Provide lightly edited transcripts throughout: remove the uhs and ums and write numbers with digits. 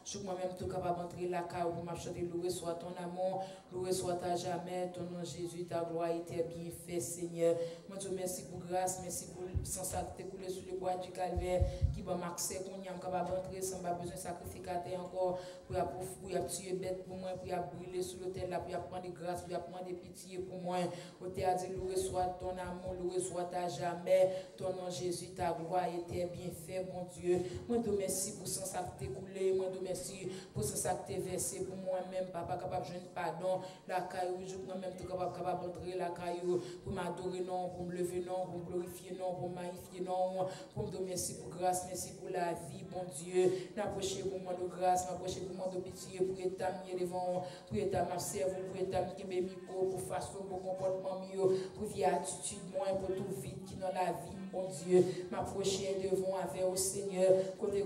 Je moi-même tout capable d'entrer la cave pour m'acheter louer soit ton amour, louer soit à jamais, ton nom Jésus, ta gloire était bien fait, Seigneur. Moi te merci pour grâce, merci pour sans ça que coulé sur le bois du calvaire, qui va m'accès qu'on y a capable d'entrer sans pas besoin de sacrificateur encore, pour tuer bête pour moi, pour brûler sur l'autel là, pour prendre de grâce, pour prendre de pitié pour moi. Au théâtre, louer soit ton amour, louer soit à jamais, ton nom Jésus, ta gloire était bien fait, mon Dieu. Moi te merci pour sans ça que coulé, moi te merci pour ça que tu versé pour moi-même, papa, capable de jeûner pardon, la caillou, je moi-même, tu capable d'entrer la caillou, pour m'adorer, non, pour me lever, non, pour me glorifier, non, pour me magnifier, non, pour me donner merci pour grâce, merci pour la vie, bon Dieu. N'approchez pour moi de grâce, n'approchez pour moi de pitié, pour établir devant, pour établir cerveau, pour établir mes micros, pour façon, pour comportement mieux, pour vie attitude, moins, pour tout vide qui dans la vie, bon Dieu. M'approcher devant avec au Seigneur, côté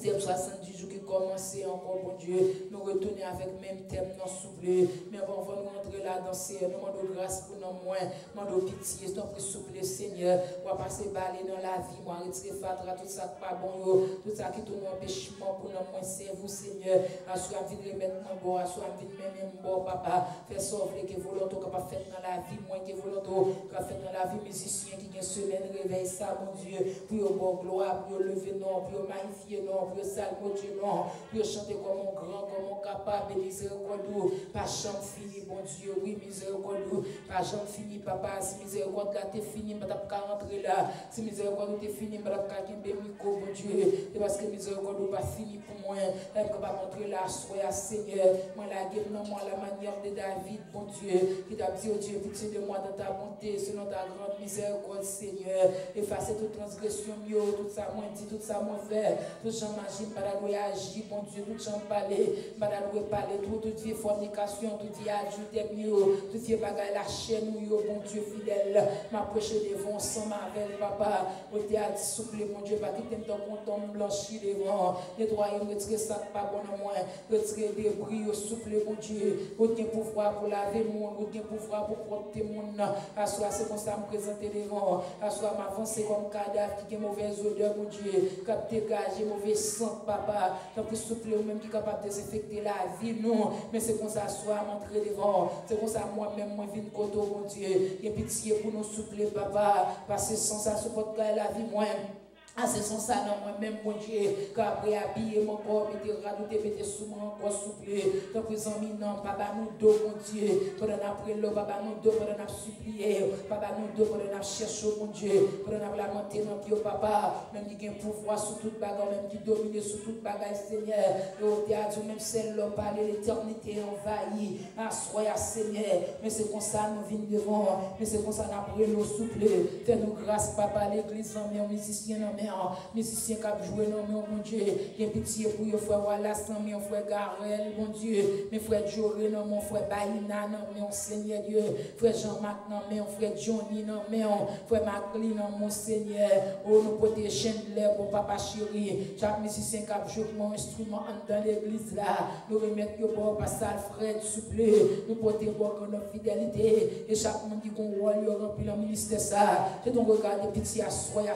le 70 jours qui commençaient encore, bon Dieu, nous retourner avec même thème, non souple, mais avant nous rentrer là dans ces nous demandons grâce pour nous moins, demandons pitié, nous prie souple, Seigneur, on va passer balai dans la vie, moi retirer fatra, tout ça qui pas bon, tout ça qui tourne empêchement pour nous moins, c'est vous, Seigneur, assois envie de remettre mon bord, assois envie de même bord, papa, fais sauver que volonté capable faire dans la vie, moins que volonté capable faire dans la vie, musicien qui a semaine, réveille ça, mon Dieu, pour bon gloire, pour lever non, pour magnifier non, pour salmo Dieu non, pour chanter comme un grand, comme un capable, miséricorde, pas champ fini, bon Dieu, oui, miséricorde, pas champ fini, papa, si miséricorde t'es fini, pas t'as rentrer là, si miséricorde t'es fini, pas t'as qu'un micro, bon Dieu, c'est parce que miséricorde pas fini pour moi, elle peut pas rentrer là, sois Seigneur, moi la guerre, non, moi la manière de David, bon Dieu, qui t'a dit, oh Dieu, pitié de moi dans ta bonté, selon ta grande miséricorde, Seigneur, effacer toute transgression, mieux, tout ça, moi dit, tout ça, moi faire, tout ça, imagine, madame, agir, bon Dieu, tout j'en parler, madame, parler, toute vie fornication, toute vie ajoute mieux, toute vie bagaille la chaîne, bon Dieu fidèle, m'approcher devant, ensemble avec papa, au théâtre, souple, mon Dieu, pas quitter ton content, blanchir devant, nettoyer, retirer ça, pas bon à moi, retirer des bris, souple, mon Dieu, aucun pouvoir pour laver le monde, aucun pouvoir pour porter mon nom, à soi, c'est comme ça, me présenter devant, à soi, m'avancer comme cadavre qui a mauvaise odeur, mon Dieu, cap dégager mauvais sang, papa, tant que souple ou même qui est capable de désinfecter la vie, non, mais c'est comme ça, soit m'entrer devant, c'est comme ça, moi-même, moi, vine koto, mon Dieu, et pitié pour nous souple, papa, parce que sans ça, supporte la vie, moi. Ah, c'est son ça dans moi-même, mon Dieu, qu'après habiller mon corps, mettez rajouter, mettez sous mon corps souple, tant que amis, non, papa nous dos, mon Dieu, pendant après l'eau, papa nous dos, pendant nous supplier, papa nous dos, pendant nous chercher, mon Dieu, pendant nous lamenter dans pied, papa, même qui a un pouvoir sur toute bagarre, même qui domine sur toute bagarre, Seigneur, et au théâtre, même celle-là, parler l'éternité envahie, à soya, Seigneur, mais c'est comme ça, nous venons devant, mais c'est comme ça, nous après nous souple, fais-nous grâce, papa, l'église, en musicien, en musicien qui a joué dans mon Dieu, qui a pitié pour your frère Wallace, mon frère Garel, mon Dieu, mes frères Joré, mon frère Baïna, mon Seigneur Dieu, frère Jean-Marc, mon frère Johnny, mon frère Maclean, mon Seigneur, oh, nous portons Chandler pour papa chéri, chaque musicien qui a joué mon instrument dans l'église là, nous remettons pour passer Fred, souple, nous portons pour notre fidélité, et chaque monde qui qu'on rôle, il remplit le ministère ça, c'est ton regard de pitié à soi, à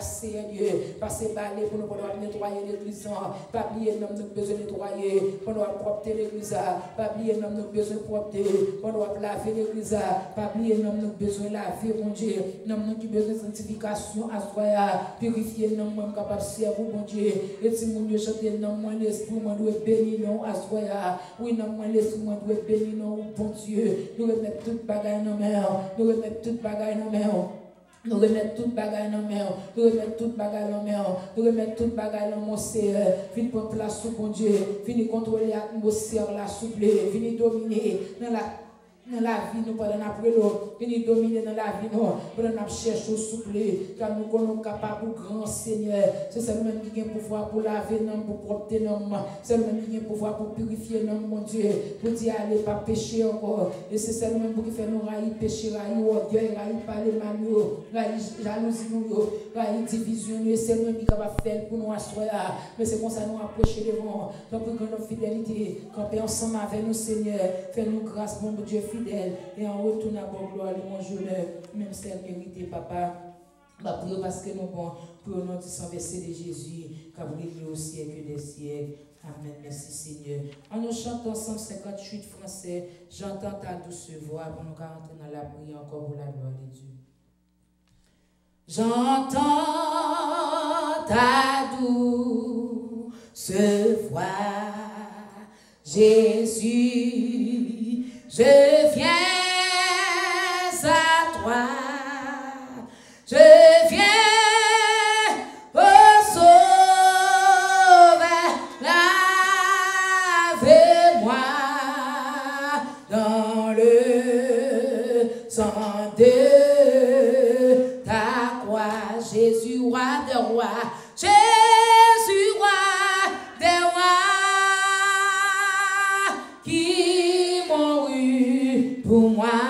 Dieu, passer balai pour nous nettoyer l'église, pas oublier nous avons besoin de nettoyer, pour nous propter l'église, pas oublier nous avons besoin de propter, pour nous laver l'église, pas oublier nous avons besoin de laver, mon Dieu, nous avons besoin de sanctification à soi, purifier nous sommes capables de servir, mon Dieu, et si mon Dieu chante, nous avons l'esprit, nous devons bénir nous à soi, oui, nous avons l'esprit, nous devons bénir nous, bon Dieu, nous remettons toute bagaille dans nos mains, nous remettons toute bagaille dans nos mains. Nous remettons toute bagaille dans nos mains, nous remettons toute bagaille dans nos mains, nous remettons toute bagaille dans mon Seigneur. Venez prendre place sous bon Dieu, venez contrôler l'atmosphère, la souple, venez dominer dans la vie, nous pendant après l'eau, venez dominer dans la vie, nous pendant chercher au souple, car nous sommes capables de grand Seigneur. C'est seulement qui a pouvoir pour laver nous, pour propter nous, c'est seulement qui a pouvoir pour purifier nous, mon Dieu, pour dire allez pas pécher encore. Et c'est seulement pour qui fait nous railler péché, railler orgueil, railler parler mal, railler jalousie, railler division, c'est seulement qui va faire pour nous asseoir. Mais c'est comme ça nous approcher devant, donc pour que notre fidélité, camper ensemble avec nous, Seigneur, fais-nous grâce, bon Dieu fidèle, et en retourne à bon gloire, mon jeuneur, même celle méritée, papa. Prions parce que nous bon, pour nous sans verset de Jésus, car vous l'êtes au siècle des siècles. Amen. Merci Seigneur. En nous chantant 158 français, j'entends ta douce voix pour nous rentrer dans la prière encore pour la gloire de Dieu. J'entends ta douce voix, Jésus, je viens à toi, je viens au Sauveur, lavez-moi dans le sang de ta croix, Jésus, roi des rois, Jésus, roi des rois, qui mourut pour moi.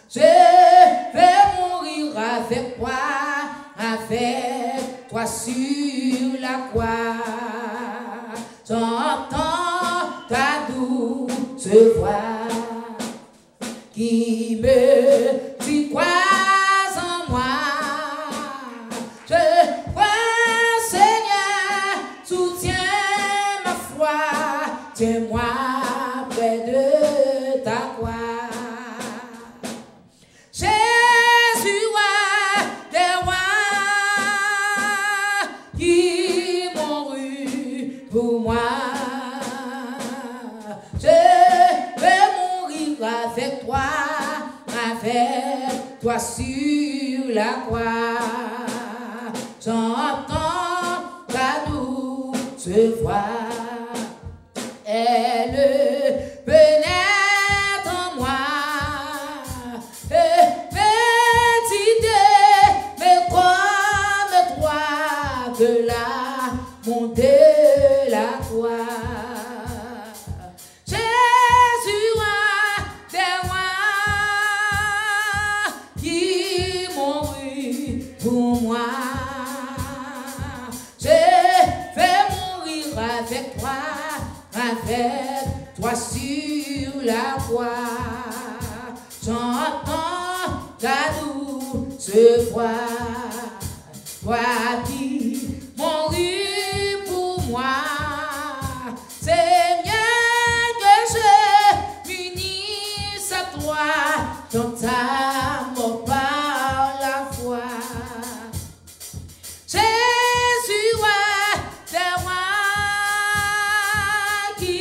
Je vais mourir avec toi sur la croix. J'entends ta douce voix qui me dit crois en moi. Je crois, Seigneur, soutiens ma foi, tiens-moi près de ta croix. Jésus, roi des rois, qui mourut pour moi. Je vais mourir avec toi sur la croix. J'entends ta douce voix, elle pénètre en moi. Mais comme toi, de la montée la croix. Jésus, roi des rois, qui mourut pour moi. Je vais mourir avec toi sur la croix. J'entends ta douce voix, toi qui mourut pour moi. Seigneur, que je m'unisse à toi dans ta mort par la foi. Jésus, roi des rois, qui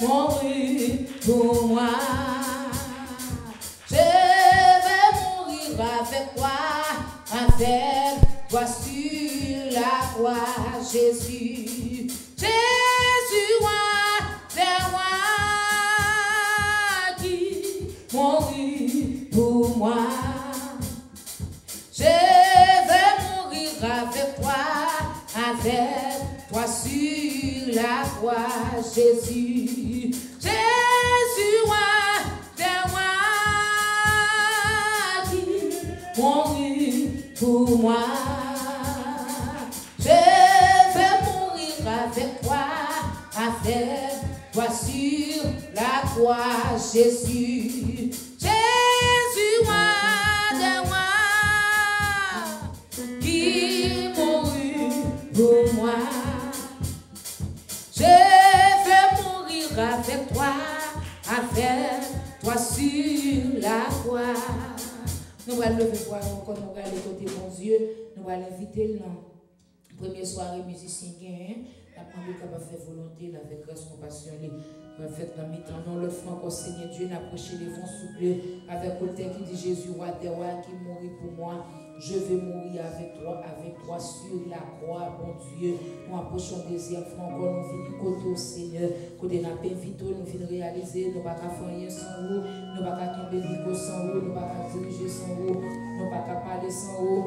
mourut pour moi. Je vais mourir avec toi sur la croix, Jésus. Jésus, roi des rois, qui mourut pour moi. Je vais mourir croix, Jésus, Jésus, roi des rois, qui mourut pour moi. Je veux mourir avec toi, avec toi sur la croix, Jésus, Jésus, roi des rois, qui mourut pour moi. Je veux mourir avec toi sur la croix. Nous allons lever voir encore, nous allons aller côté bon Dieu, nous allons inviter le première soirée musicien gain. La première capable de faire volonté, avec grâce, compassion, fait dans mi-temps. Non, le franc, au Seigneur Dieu, n'approcher les vents souplés avec le texte qui dit Jésus, roi des rois, qui mourit pour moi. Je vais mourir avec toi sur la croix, bon Dieu. Nous approchons deuxième fois encore, nous venons côté au Seigneur, côté n'a pas vite, nous venons réaliser, nous ne pouvons pas faire rien sans vous, nous ne pouvons pas tomber vite sans vous, nous ne pouvons pas diriger sans vous, nous ne pouvons pas parler sans vous.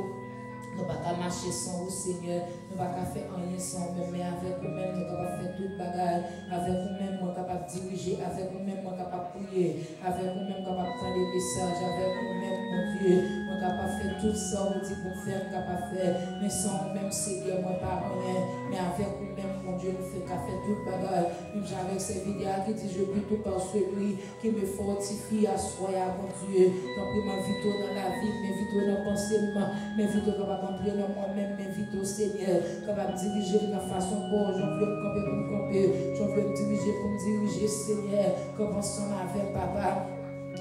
Nous ne pouvons pas marcher sans vous, Seigneur. Nous ne pouvons pas faire rien sans vous, mais avec vous-même, nous sommes capables de faire toute bagarre. Avec vous-même, nous sommes capables de diriger. Avec vous-même, nous sommes capables de prier. Avec vous-même, nous sommes capables de prendre des messages. Avec vous-même, mon Dieu, nous sommes capables de faire tout ça, on dit pour faire, nous sommes capables de faire. Mais sans vous-même, Seigneur, moi, pas rien. Mais avec vous-même, mon Dieu, nous faisons qu'à faire toute bagarre. Même avec ces vidéos qui disent, je prie tout par celui qui me fortifie à soi, mon Dieu. Donc, je m'invite dans la vie, m'invite dans le pensement, m'invite dans entrer dans moi-même, m'invite au Seigneur, capable de diriger de la façon bonne. J'en veux me camper pour me camper, j'en veux me diriger pour me diriger, Seigneur. Commençons avec papa.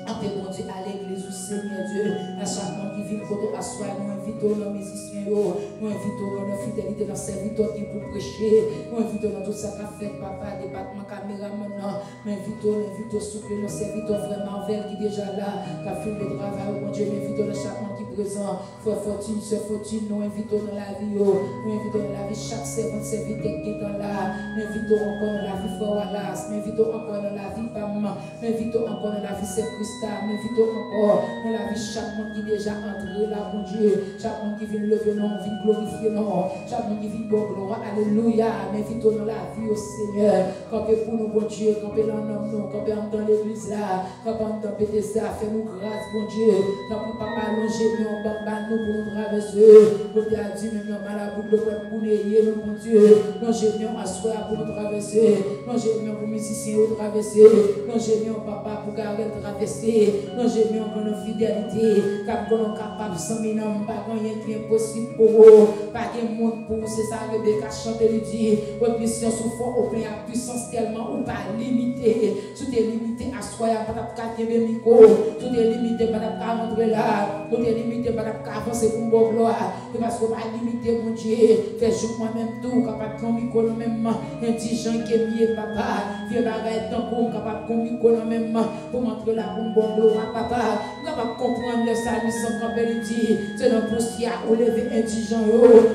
Après, bon Dieu, à l'église, au Seigneur Dieu, à chaque monde qui vit pour à soi, nous invitons nos musiciens, nous invitons nos fidélités, nos serviteurs qui pour prêcher, nous invitons dans tout ça qu'a fait, papa, département caméra maintenant, nous invitons souple, nos serviteurs vraiment envers qui déjà là, qui a fait le travail, bon Dieu, nous invitons dans chaque monde qui est présent, frère Fortune, sœur Fortune, nous invitons dans la vie, nous invitons dans la vie chaque servante, serviteur qui est dans là, nous invitons encore dans la vie, frère Wallace, nous invitons encore dans la vie, maman, nous invitons encore dans la vie, c'est m'invitons encore dans la vie chaque monde qui est déjà entré là, mon Dieu. Chaque monde qui vient lever non, vient glorifier non. Chaque monde qui vient pour gloire, alléluia. M'invitons dans la vie au Seigneur. Campez pour nous, bon Dieu. Campez dans nous, campez dans l'église là. Campez dans PTSA, fais-nous grâce, bon Dieu. Dans pour papa allonger, nous en bas, nous pour nous traverser. Nous bien dit, nous en malabou, le peuple pour nous, mon Dieu. Nous génions à soi pour nous traverser. Nous génions pour musiciens pour traverser. Nous génions papa pour garder traverser. Nous gémions pour nos fidélités, car nous sommes capables de s'en mener, pas rien qui est impossible pour vous, pas de monde pour c'est ça, Rebecca chante et dit, votre puissance ou fort, au plein à puissance tellement ou pas limité, tout est limité à soi, pas de micro, tout est limité, pas de rentrer là, tout est limité, pas de avancer pour mon gloire, et parce qu'on va limiter, mon Dieu, fais jouer moi-même tout, capable de micro, même, intelligent qui est mieux, papa, vieux bagaille, tant pour capable de micro, même, pour montrer la bon gloire, papa, nous allons comprendre le salut sans camper dit, c'est notre poussière à lever indigent,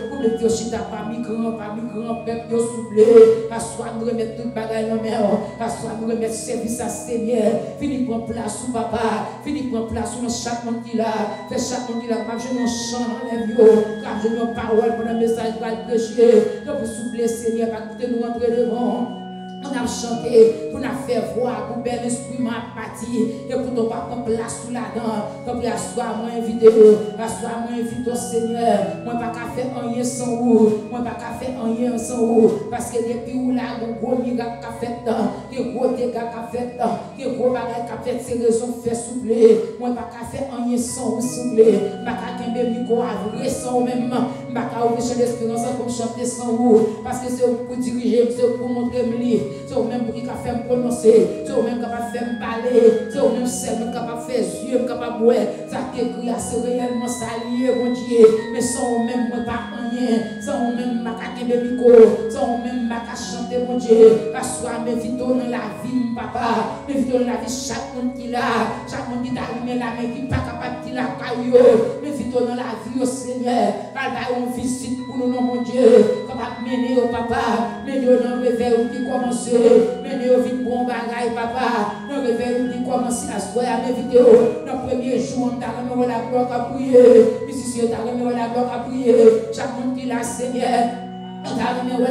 pour mettre au chita par migrant, peuple, soufflé, à soi nous remettre toute bagaille en mer, à soi nous remettre service à Seigneur, fini prendre place sous papa, fini prendre place sous chaque monde qui l'a, fait chaque monde qui l'a, car je n'en chante dans les vieux, car je n'en parole pour le message pour le prêcher, donc pour souffler Seigneur, pour que nous entrer devant. On a chanté, pour nous faire voir, pour bel esprit m'a parti, et pour ne pas prendre place sous la dent, comme asseoir moi invité, asseoir moi invité au Seigneur, moi pas qu'à faire rien sans vous, moi pas qu'à faire rien sans vous, parce que depuis où là, le gros miracle qu'a fait, le gros dégât qu'a fait, le gros bagage qu'a fait, c'est raison faire souffler, moi pas qu'à faire rien sans vous souffler, pas qu'à qu'un micro à vrai sans vous même, pas qu'à ouvrir l'espérance comme chanter sans vous, parce que c'est pour diriger, c'est pour montrer me lire. C'est au même qui a fait me prononcer, c'est au même qui a fait me parler, c'est au même seul qui a fait yeux, capable de voir. Ça qui écrit, c'est réellement ça lié, mon Dieu. Mais sans au même, moi pas rien, sans au même, ma caque de micro, sans au même, ma caque chanter, mon Dieu. Assois mes vidéos dans la vie, papa, mes vidéos dans la vie, chaque monde qui l'a, chaque monde qui t'a allumé la main, qui n'est pas capable de la caillou, mes vidéos dans la vie, au Seigneur. Par on visite pour nous, mon Dieu, capable de mener au papa, mener au nom réveil qui commence. Mais nous vite bon bagaille, papa. Nous réveillons qui commence à se voir mes vidéos. Dans le premier jour, on t'a remis la gloire à prier. Ici, on t'a remis la gloire à prier. Chaque monde qui l'a, Seigneur.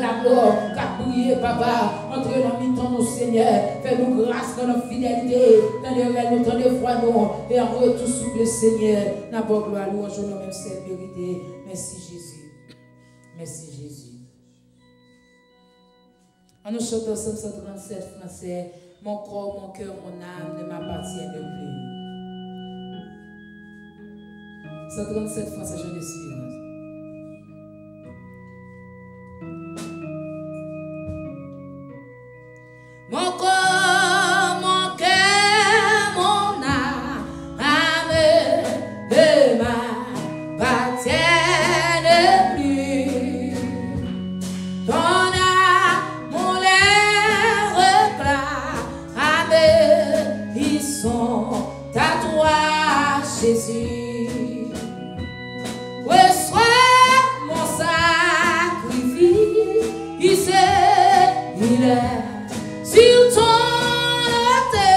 la gloire, qu'a prié, papa, entre dans le temps, nos Seigneur, fais-nous grâce dans notre fidélité, tendez-nous, tendez foi, nous, et en retour sous le Seigneur, n'a pas gloire, louange, nous même cette vérité. Merci Jésus. Merci Jésus. En nous chantant 137 français, mon corps, mon cœur, mon âme ne m'appartiennent plus. 137 français, je l'espère. Mon corps, mon cœur, mon âme ne m'appartiennent plus. Ton amour les réclame, ils sont à toi, Jésus. Reçois mon sacrifice, il est sur ton autel,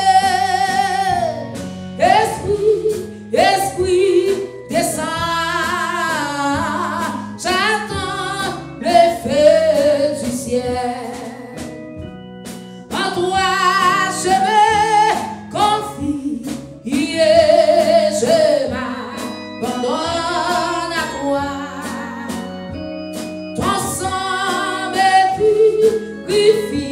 Esprit, descend, j'attends le feu du ciel. En toi je me confie, et je m'abandonne à toi. Ton sang me purifie.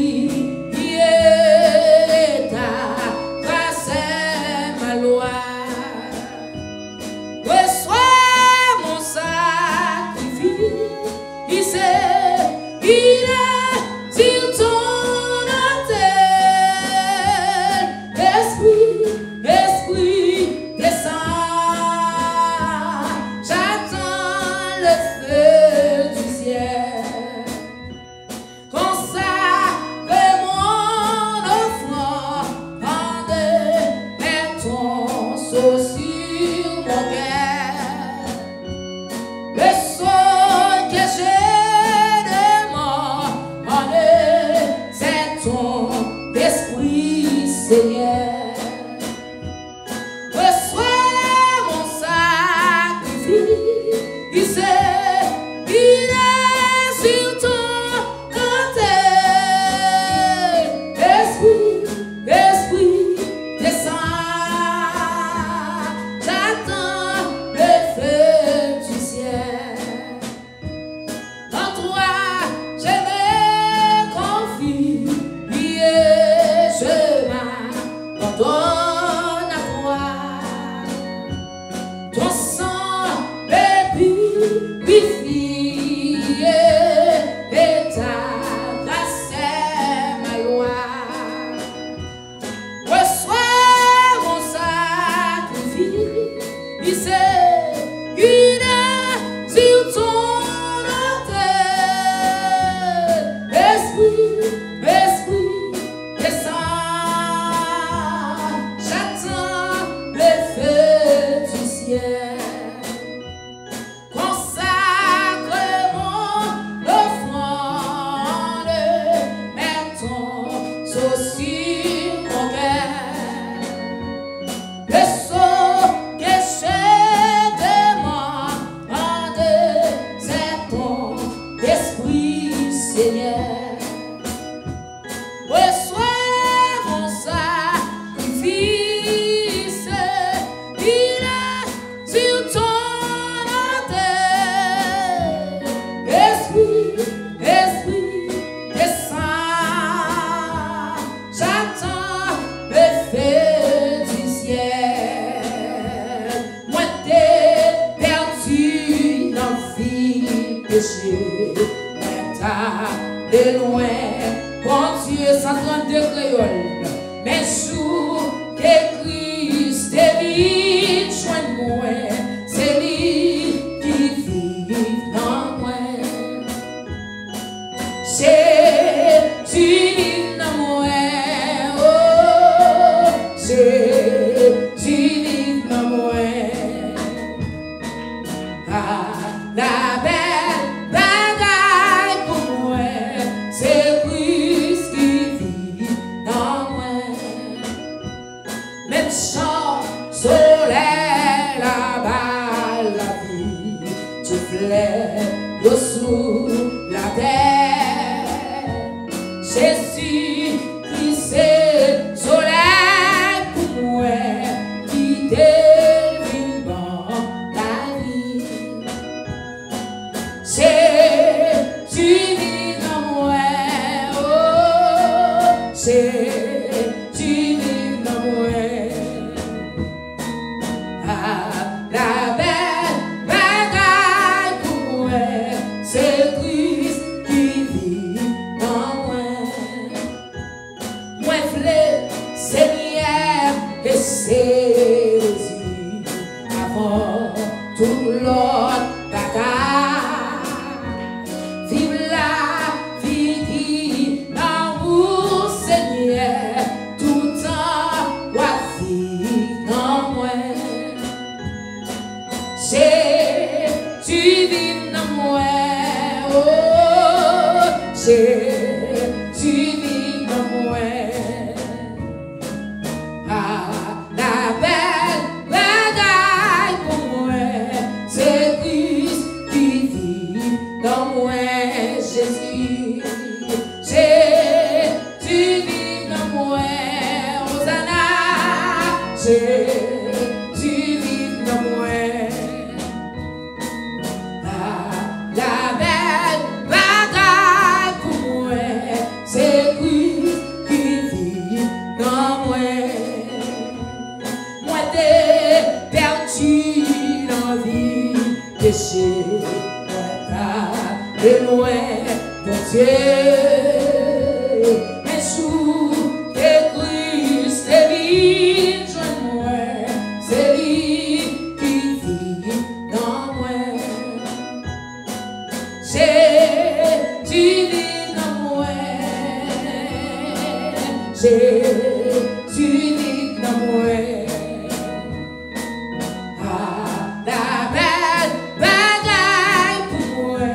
Sous la terre. Jésus, Christ, c'est soleil pour moi, qui devine dans la vie. Jésus vit dans moi, oh, Jésus vit dans moi. Ah, la belle bagaille pour moi, c'est Christ qui vit dans moi. Moi, Seigneur, et saisis avant tout l'autre bagaille. Vive la vie qui dans vous, Seigneur, tout temps, voici dans moi. Jésus vit dans moi, oh, Jésus vit dans moi. Ah, la belle bagaille pour moi, c'est Christ qui vit dans moi. Jésus, Jésus vit dans moi. Hosanna, Jésus vit dans moi. La belle bagaille pour moi, c'est Christ qui vit dans moi. Moi t'ai perdu dans la vie, péché, et loin, mon Dieu. Mais sous tes Christ, tes vies, joins-moi, c'est lui qui vit dans moi. Jésus vit dans moi. Jésus vit dans moi. Ah, la belle bagaille pour moi,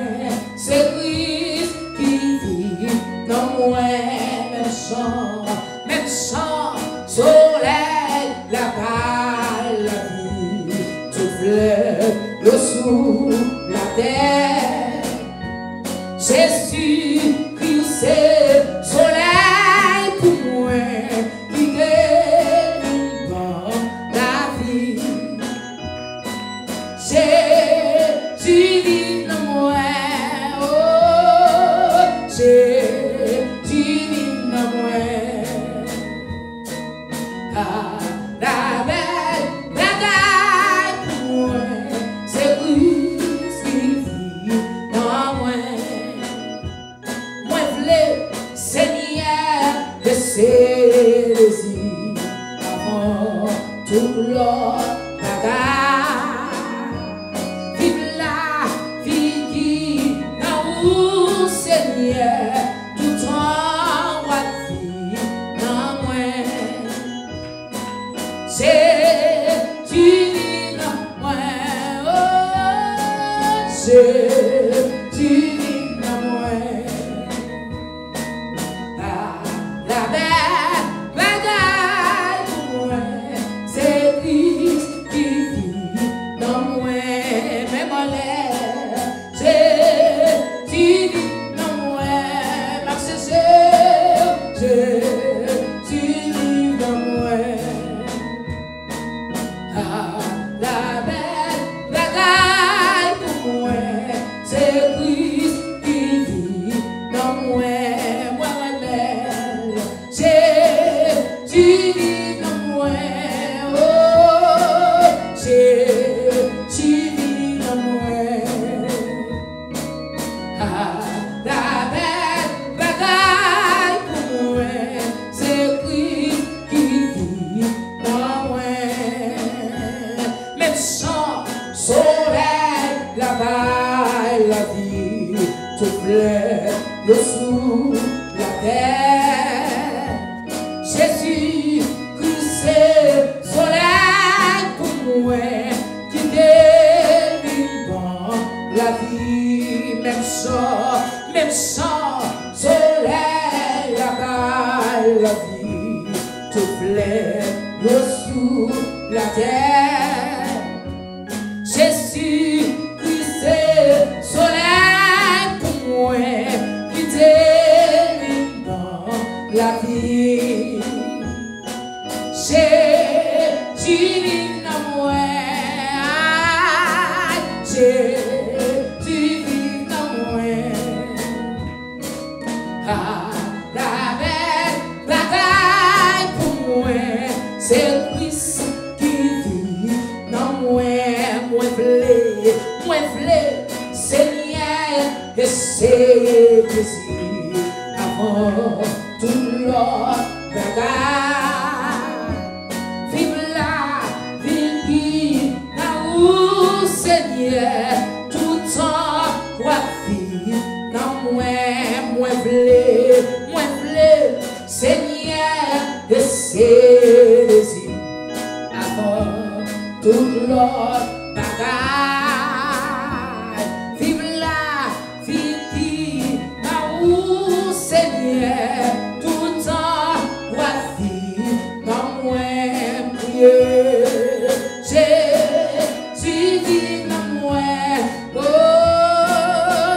c'est Christ qui vit dans moi. Même chant, soleil, la balle, la vie, tout fleuve, le sous la terre. Jésus, Christ, c'est soleil pour moi, qui devine dans la vie. Jésus vit dans moi, oh, Jésus vit dans moi. Ah, la belle bagaille pour moi, c'est Christ qui vit dans moi. Moi, Seigneur, de ses désirs avant tout l'autre bagaille. Vive la vie qui dans vous, Seigneur, tout en vie dans moi. Jésus vit dans moi, oh, Jésus vit dans moi. La belle bagaille pour moi, c'est Christ qui vit dans moi. Même en l'air, Jésus vit dans moi. Marche, Jésus vit dans moi. Ah, la belle bagaille pour moi, c'est Christ qui vit dans moi. Jésus vit dans moi, oh, Jésus vit dans moi. Ah, la belle bagaille pour moi, c'est Christ qui vit dans moi. Même chant, soleil, la baille, la vie, tout fleur, le sous la terre. Jésus, Christ, c'est soleil pour moi, qui devine dans la vie. Même chant, soleil, la balle, la vie, tout fleur, le sous la terre. Jésus, Christ, c'est soleil pour moi, Jésus vit dans moi. Ah, la belle bataille pour moi, c'est Christ qui vit dans moi. Moi v'lais, Seigneur, et c'est plaisir avant tout l'autre bagaille. Vive la vie dans où Seigneur, tout temps quoi vivre dans moi v'lais, Seigneur, et c'est plaisir avant tout l'autre bagaille. Vive la vie dans où Seigneur, tout temps quoi vivre dans moi prier. Jésus vit dans moi. Oh,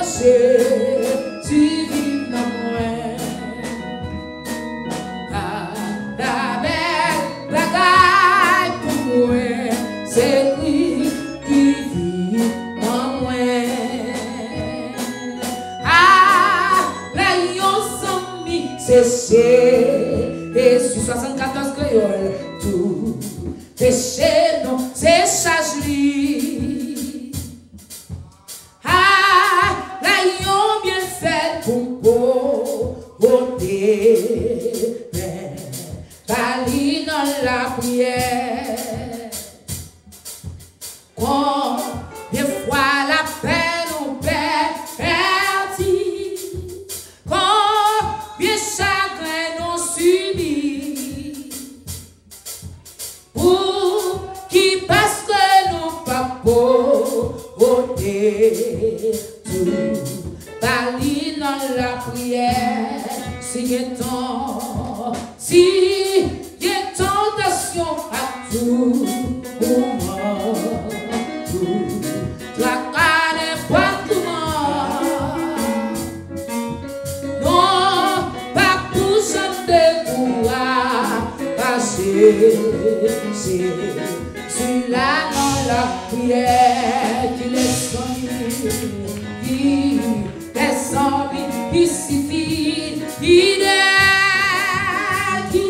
Jésus vit dans moi. Ah, la belle bagaille pour moi, c'est lui qui vit dans moi. Ah, la yon sommi, c'est Jésus 74 créoles, tout péché non, c'est charge lui. Ah, la yon bien fait pour beauté, bali dans la prière. Combien fois la peine nous perdit, combien chagrin nous subit, pour qui parce que nous pas beauté, tout bali dans la prière. Si y a tentation à tout moment, la carne pas non, pas pour chanter pour passer, sur la prière qui les somme, qui suffit, il est qui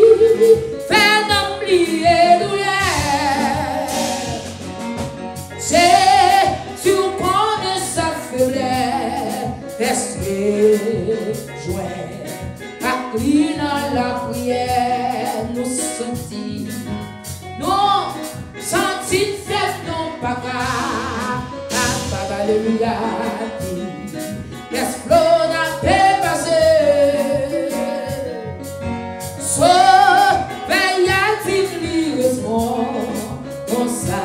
fait d'oublier douleur. Jésus connaît sa faiblesse, est joint à lui dans la prière. Nous sentis faibles, non pas car, alléluia, explose à dépasser. Veille-t-il livreusement dans sa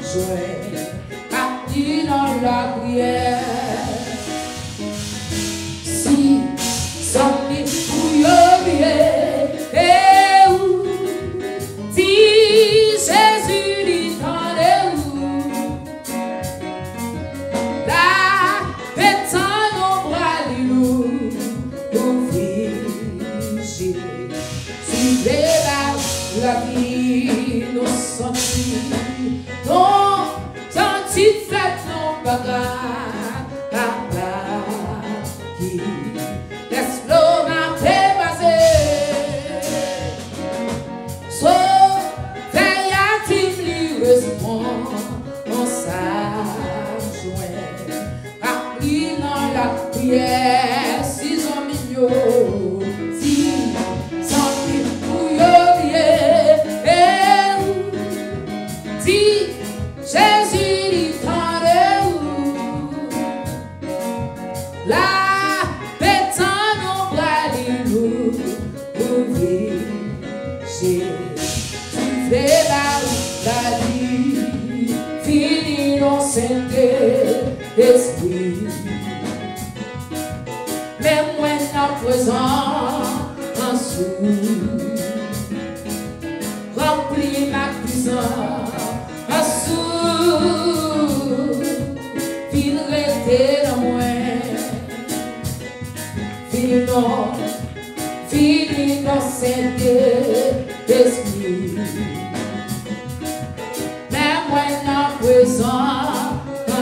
joie, parti dans la prière. Si sommes bouillonnés, et où si Jésus dit dans les roues, la pétane au bras du loup, suivez la vie, nos sentis, non, sentis faites non bagages, qui laisse l'eau m'a dépassé. Sauf veille-t-il livreusement, on s'adjoint, appris dans la prière, si on mignonne. Jésus dit rendez-vous, la pétane au bras du loup, Jésus fait la vie, fini dans Saint-Esprit. Même moi en présent, en sous, remplis ma puissance. Fil resté dans moi, fini dans Saint-Esprit. Mais moi en présent, en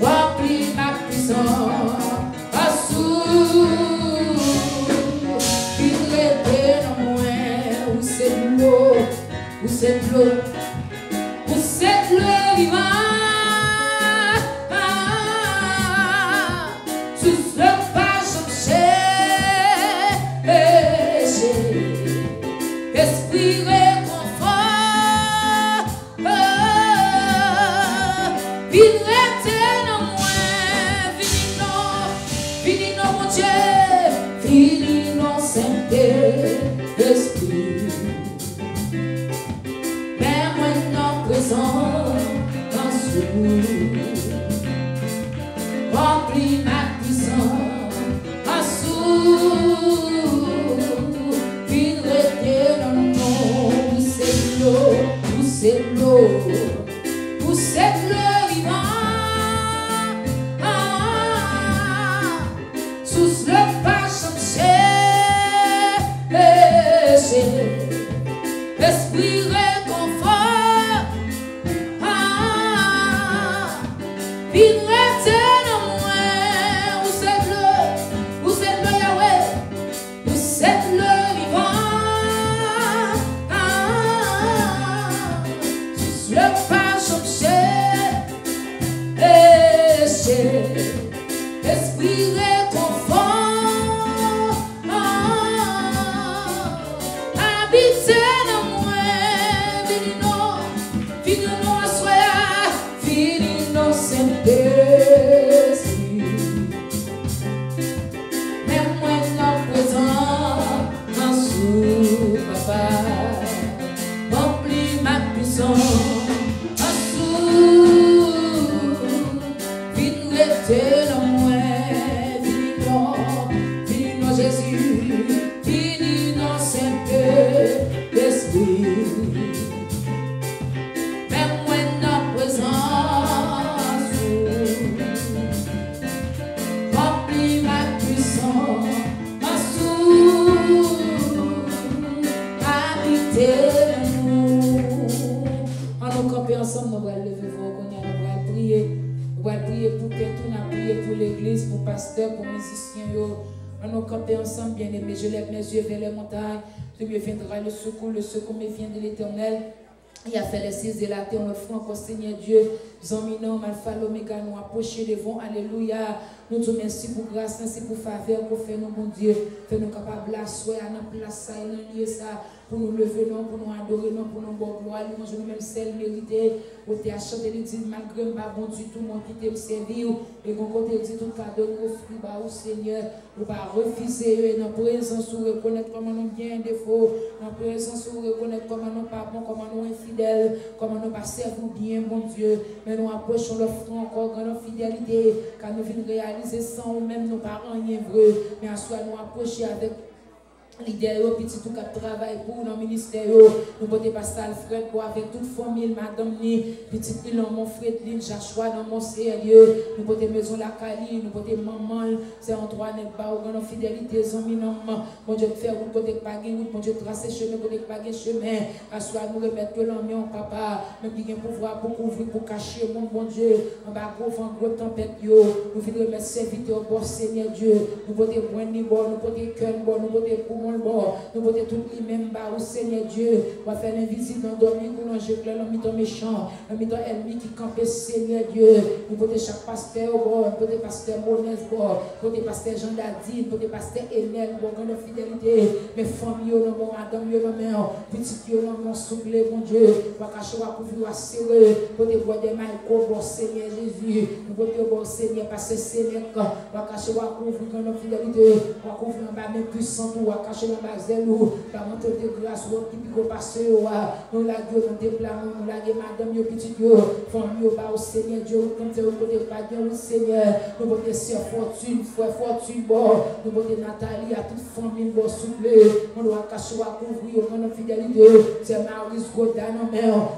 Remplis ma puissance, filtrez dans moi, où c'est de l'eau, où c'est de l'eau, où c'est de l'eau vivante. Remplis ma puissance, filtrez dans le nom, où c'est de l'eau, où c'est de l'eau, où c'est de l'eau vivante, sous le pas esprit réconfort, filtrez dans moi, où c'est de l'eau Yahweh, où c'est de l'eau vivante, sous le pas esprit réconfort, habitez dans moi, venez-nous asseoir, venez-nous Saint-Esprit, mets-moi dans présent, en sous, papa, remplis ma puissance, en sous, filtrez dans moi, venez-nous Jésus, venez-nous Saint-Esprit. Ensemble, nous allons lever vos mains, nous allons prier. Nous allons prier pour que tout, nous allons prier pour l'église, pour le pasteur, pour les musiciens. Nous allons camper ensemble, bien aimés. Je lève mes yeux vers les montagnes. De me viendra le secours me vient de l'Éternel. Il a fait les 6 de la terre, on le fait encore, Seigneur Dieu. Zamino, Alpha, l'Oméga, nous approcher devant. Alléluia. Nous te merci pour grâce, merci pour faveur, pour faire nous, mon Dieu. Fais-nous capables à soi, à notre place, ça, et nous lier ça. Pour nous lever, non, pour nous adorer, non, pour nous boire gloire. Nous manger nous-mêmes celle méritée. Pour te chanter, les dire, malgré ma bon du tout, mon qui t'aime servir. Et qu'on côté dit tout cadeau, nous offrir, bah, au Seigneur. Pour pas refuser, dans présence, ou reconnaître comment nous bien défaut. Dans présence, ou reconnaître comment nous pas bon, comment nous infidèles, comment nous pas servir bien, mon Dieu. Mais nous approchons le front encore, grande fidélité, car nous venons réaliser sans nous-mêmes, nos parents, rien vrai. Mais à soi, nous approcher avec l'idée, petit tout cap travail pour nos ministères, nous pouvons passer Alfred pour avec toute famille, madame ni, petit dans mon frère, Joshua dans mon sérieux, nous pouvons maison la Cali, nous pouvons maman, c'est Antoinette, pas ou dans fidélité, amis, non, mon Dieu, faire route, côté pas route, mon Dieu, tracer chemin, côté pas chemin, à soi, nous remettre que l'homme, papa, même qui a pouvoir pour couvrir, pour cacher, mon Dieu, en bas, gros tempête, nous voulons remettre serviteur au bord, Seigneur Dieu, nous pouvons point ni bon, nous pouvons cœur bon, nous pouvons pour bon, nous pouvons tout les mêmes bas au Seigneur Dieu, on va faire l'invisible dans dormir pour l'ange clair, l'homme méchant, l'homme ennemi qui campe Seigneur Dieu, nous pouvons chaque pasteur bon, nous pouvons pasteur Monès bon, nous pouvons pasteur Jean Dadine, nous pouvons pasteur Enel bon, grande fidélité, mes familles, non bon, madame, non mère, petit non mon soufflé, mon Dieu, on va cacher, on va couvrir, on va serrer, nous pouvons voir des mailles, bon Seigneur Jésus, nous pouvons bon Seigneur, passer Seigneur, on va cacher, on va couvrir, grande fidélité, on va couvrir un bas même puissant, on va cacher dans la zèle, par montre de grâce, qui pique passer, nous la Dieu, nous déplacons, nous la madame, yo petit yo, famille, au Seigneur Dieu, comme tu veux pas bien, au Seigneur, nous pouvons sœur fortune, frère fortune, bon, nous pouvons Nathalie, à toute famille, bon souffler, on doit cacher, on va couvrir, on a fidélité, c'est Maurice Godin, non,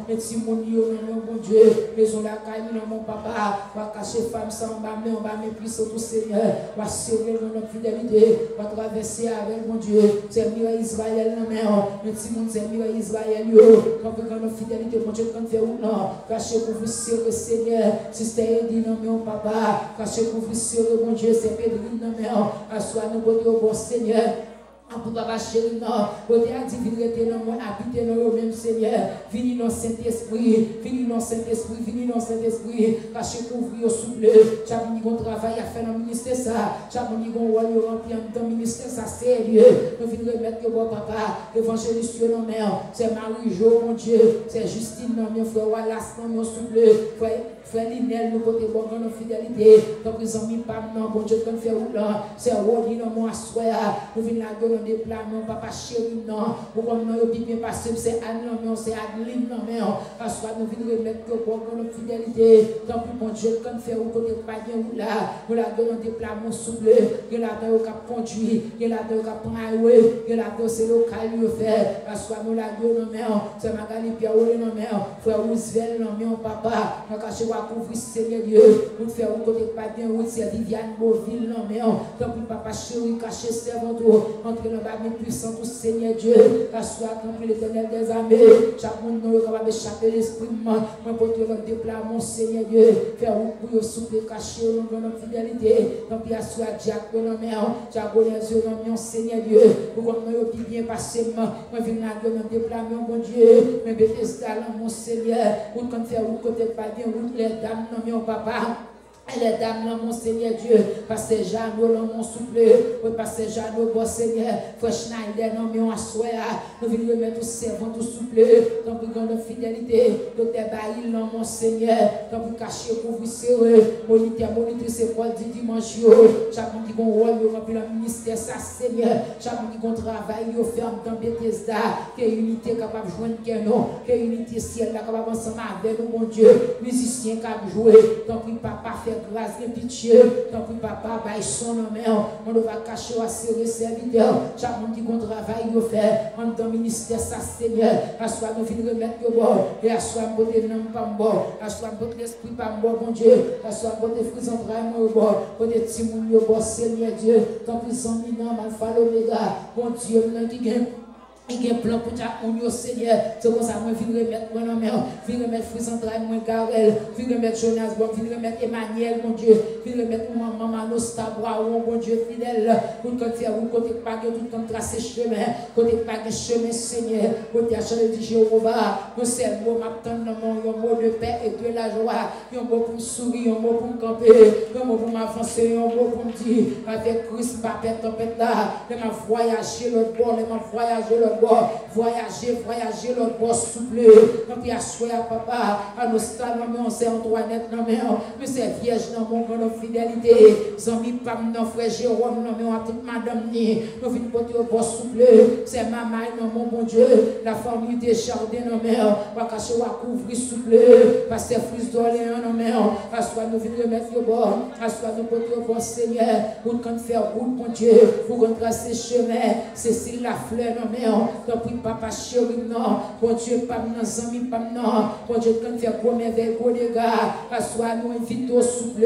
mais si mon Dieu, non, mon Dieu, maison la caille, non, mon papa, on va cacher femme sans bas, mais on va mépriser tout Seigneur, on va serrer, on a fidélité, on va traverser avec mon Dieu. c'est mieux Israël, non, mais petit monde, c'est mieux Israël, quand vous avez notre fidélité, mon Dieu, quand fait ou non, cachez-vous, vous serez, Seigneur, si c'était Eddy, non, mais papa, cachez-vous, vous serez, mon Dieu, c'est Pédrine, non, mais assois-nous, bon Seigneur. Pour papa chéri, non, côté à divinité, non, moi, habiter dans le même Seigneur, vini dans Saint-Esprit, vini dans Saint-Esprit, vini dans Saint-Esprit, cachez couvrir au souple, chaque monde qui travaille à faire dans le ministère, ça, chaque monde qui rempli dans le ministère, ça, sérieux, nous venons remettre que bon papa, évangéliste, non, mais c'est Marie-Jo, mon Dieu, c'est Justine, non, mon frère Wallace, non, mon souple, frère Linel, nous côté bon, dans nos fidélités, donc les amis, pas, non, bon Dieu, qu'on fait où là, c'est Rodi, non, mon assoya, nous venons la gueule, déplacement, papa chéri, non, pour qu'on ait bien passé, c'est Anne, non, c'est Adeline, non, mais soit nous venons remettre que pour notre fidélité, tant pis, mon Dieu, quand fait au côté pas bien ou là, nous la donnons déplacement souple, que la donne au cap conduit, que la donne au cap highway, que la donne c'est local, lui fait, soit nous la donnons, non, mais c'est Magali Pierre, non, mais frère Roosevelt, non, mais papa, nous cachez à couvrir Seigneur Dieu, nous faire au côté pas bien, ou c'est Viviane Beauville, non, mais tant pis, papa chéri, caché servant, entre le bas puissant tout Seigneur Dieu, assois contre l'éternel des armées, chaque monde nous est capable d'échapper l'esprit, moi pour te le déploiement Seigneur Dieu, faire un coup souper caché au nom de notre fidélité, tant pis assois Jacques non mais Diagonais non Seigneur Dieu, pour qu'on nous bien passé, moi viens là de notre déploiement mon Dieu, mais Bethesda mon Seigneur, pour qu'on faire un côté pas bien, les dames non mais papa. Les dames, mon Seigneur Dieu, Pasteur Jeannot, mon souple, Pasteur Jeannot, bon Seigneur, Frère Schneider, non, mais on assoit, nous venons remettre tous servants, tout souple, dans plus grande fidélité, Docteur Baïl, non, mon Seigneur, dans plus caché, couvrir serré, monitrice, école du dimanche, chaque monde qui a un rôle, rempli le ministère, ça, Seigneur, chaque monde qui a un travail, il ferme dans Bethesda, que unité capable de joindre, que unité ciel, capable ensemble avec nous, mon Dieu, musicien capable de jouer, dans plus papa fait grâce et pitié, tant pis papa, baille son nom, on va cacher à ses serviteurs, chaque monde qui a un travail, il fait, en tant ministère, ça Seigneur, à soi nous venons remettre au bord, et à soi nous beauté non pas bord, à soi beauté l'esprit pas bord, mon Dieu, à soi beauté fruits en train au bord, beauté Timoun au bord, Seigneur Dieu, tant pis sans minant, alpha l'oméga, mon Dieu, qui gagne. Il y a un plan pour ta Seigneur. C'est comme ça, moi, je viens remettre mon nom, je viens remettre Fils André, mon Garel, je viens remettre Jonas, je viens remettre Emmanuel, mon Dieu, je viens remettre maman Nostabra, mon Dieu fidèle, pour que tu aies un côté pas que tout comme tracer chemin, côté pas que chemin, Seigneur, côté à changer de Jéhovah, nous c'est mot m'attendre un mot de paix et de la joie, un mot pour me sourire, un mot pour me camper, un mot pour m'avancer, un mot pour me dire, avec Christ, pas pète, tempête là, je m'a voyager le bord, je m'a voyager le voyager l'autre bord souple, non puis assoir papa, à nos stades, non mais on sait Antoinette, non mais c'est vierge, non mon grand fidélité, zami pam, non frère Jérôme, non mais on a toute madame ni, nous venons porter au bord souple, c'est maman, non mon bon Dieu, la famille des jardins, non mais on va cacher, on va couvrir souple, parce que fils d'Orléans, non mais assoir nous venons remettre au bord, assoir nous porter au bord Seigneur, pour qu'on faire route, mon Dieu, pour qu'on trace chemin, Cécile la fleur, non mais donc oui, papa chéri, non, bon Dieu, pas non, zami, pas non, bon Dieu, quand fait gros merveille, gros dégâts, assois nous invite au souple,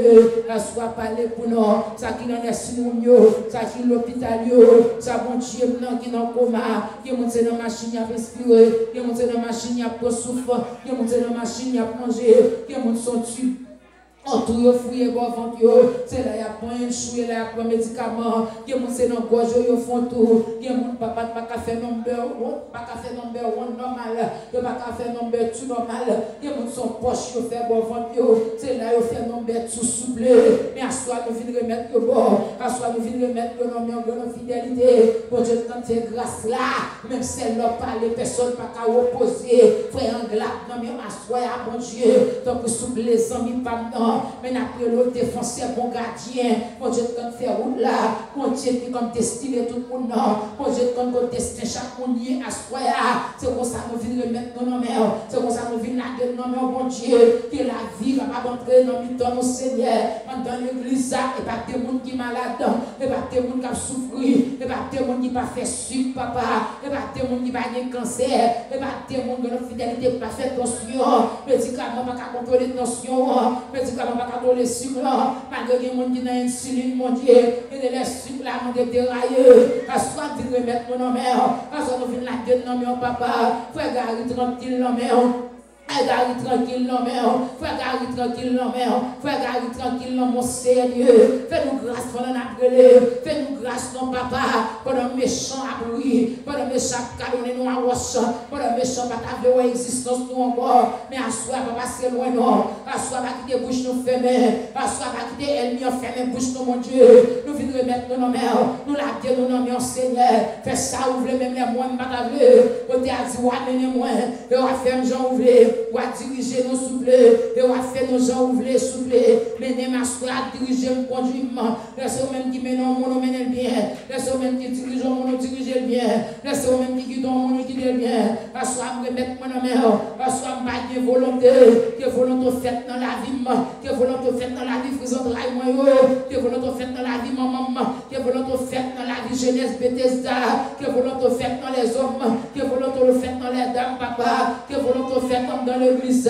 assois parler pour nous, ça qui n'en est si nous, ça qui l'hôpital, ça bon Dieu, non, qui n'en coma, qui monte dans la machine à respirer, qui monte dans la machine à souffrir, qui monte dans la machine à manger, qui monte son tube. En tout, il faut fouiller bon ventre, c'est là, il y a pas un chou, il y a pas un médicament, qui est monté dans le gorge, ils font tout, qui est monté papa, pas qu'à faire number one normal, il pas qu'à faire number 2 normal, qui est monté son poche, il fait bon ventre, c'est là, il fait number 2 souple, mais à soi, nous venons remettre le bon, à soi, nous venons remettre le nom, de fidélité, pour Dieu, quand c'est grâce là, même si elle n'a pas les personnes, pas qu'à opposer, frère Anglade, non, mais à soi, à bon Dieu, donc souple les amis, pas non. Mais après l'autre défenseur, bon gardien, mon Dieu, quand fait route là, mon Dieu, qui comme destiné tout le monde, mon Dieu, quand on destine chaque monde à soi, c'est comme ça nous venons remettre nos noms, c'est comme ça nous venons la nos noms, mon Dieu, que la vie va pas entrer dans le temps, mon Seigneur, dans l'église, et pas des gens qui sont malades, et pas des gens qui ont souffert, et pas des gens qui n'ont pas fait sucre, papa, et pas des gens qui n'ont pas de cancer, et pas des gens qui ont fidélité, pas fait tension, médicaments, pas contrôler tension, médicaments, médicaments pas contrôler sucre là, malgré qu'il y a des gens qui ont insuline, mon Dieu, et les sucres là, mon Dieu, dérailleux. Assois de remettre mon mère, assois de venir la tête dans mon papa, frère Gary tranquille dans mon frère Gary tranquille dans mon frère Gary tranquille dans mon frère Gary tranquille dans mon Seigneur. Fais-nous grâce pendant la brûlée, fais-nous grâce non papa, pendant méchant abri, pendant méchant calonné nous à roche, pendant méchant pas ta existence nous encore, mais assois papa c'est loin non, assois pas quitter bouche nous fermer, assois pas quitter ennemi fermer bouche nous mon Dieu, nous venons remettre nos mères, nous la Dieu nous nommons Seigneur, fais ça ouvrir même les moins pas ta vue, on t'a dit ouais mener moins, et on va faire gens ouvrir, on va diriger nos souple, et on va faire nos gens ouvrir souple, mener ma soeur diriger me conduire, laissez-vous même qui mène mon mène le bien, laissez-vous même qui dirige mon dirige le bien, laissez-vous même qui guide mon guide le bien, assois me remettre mon mère, assois me pas de volonté, que volonté faite dans la vie, que volonté faite dans la vie frison de que volonté faite dans la vie maman, que volonté faite dans la vie jeunesse Bethesda, que volonté faite dans les hommes, que volonté faite dans les dames papa, que volonté faite dans l'église,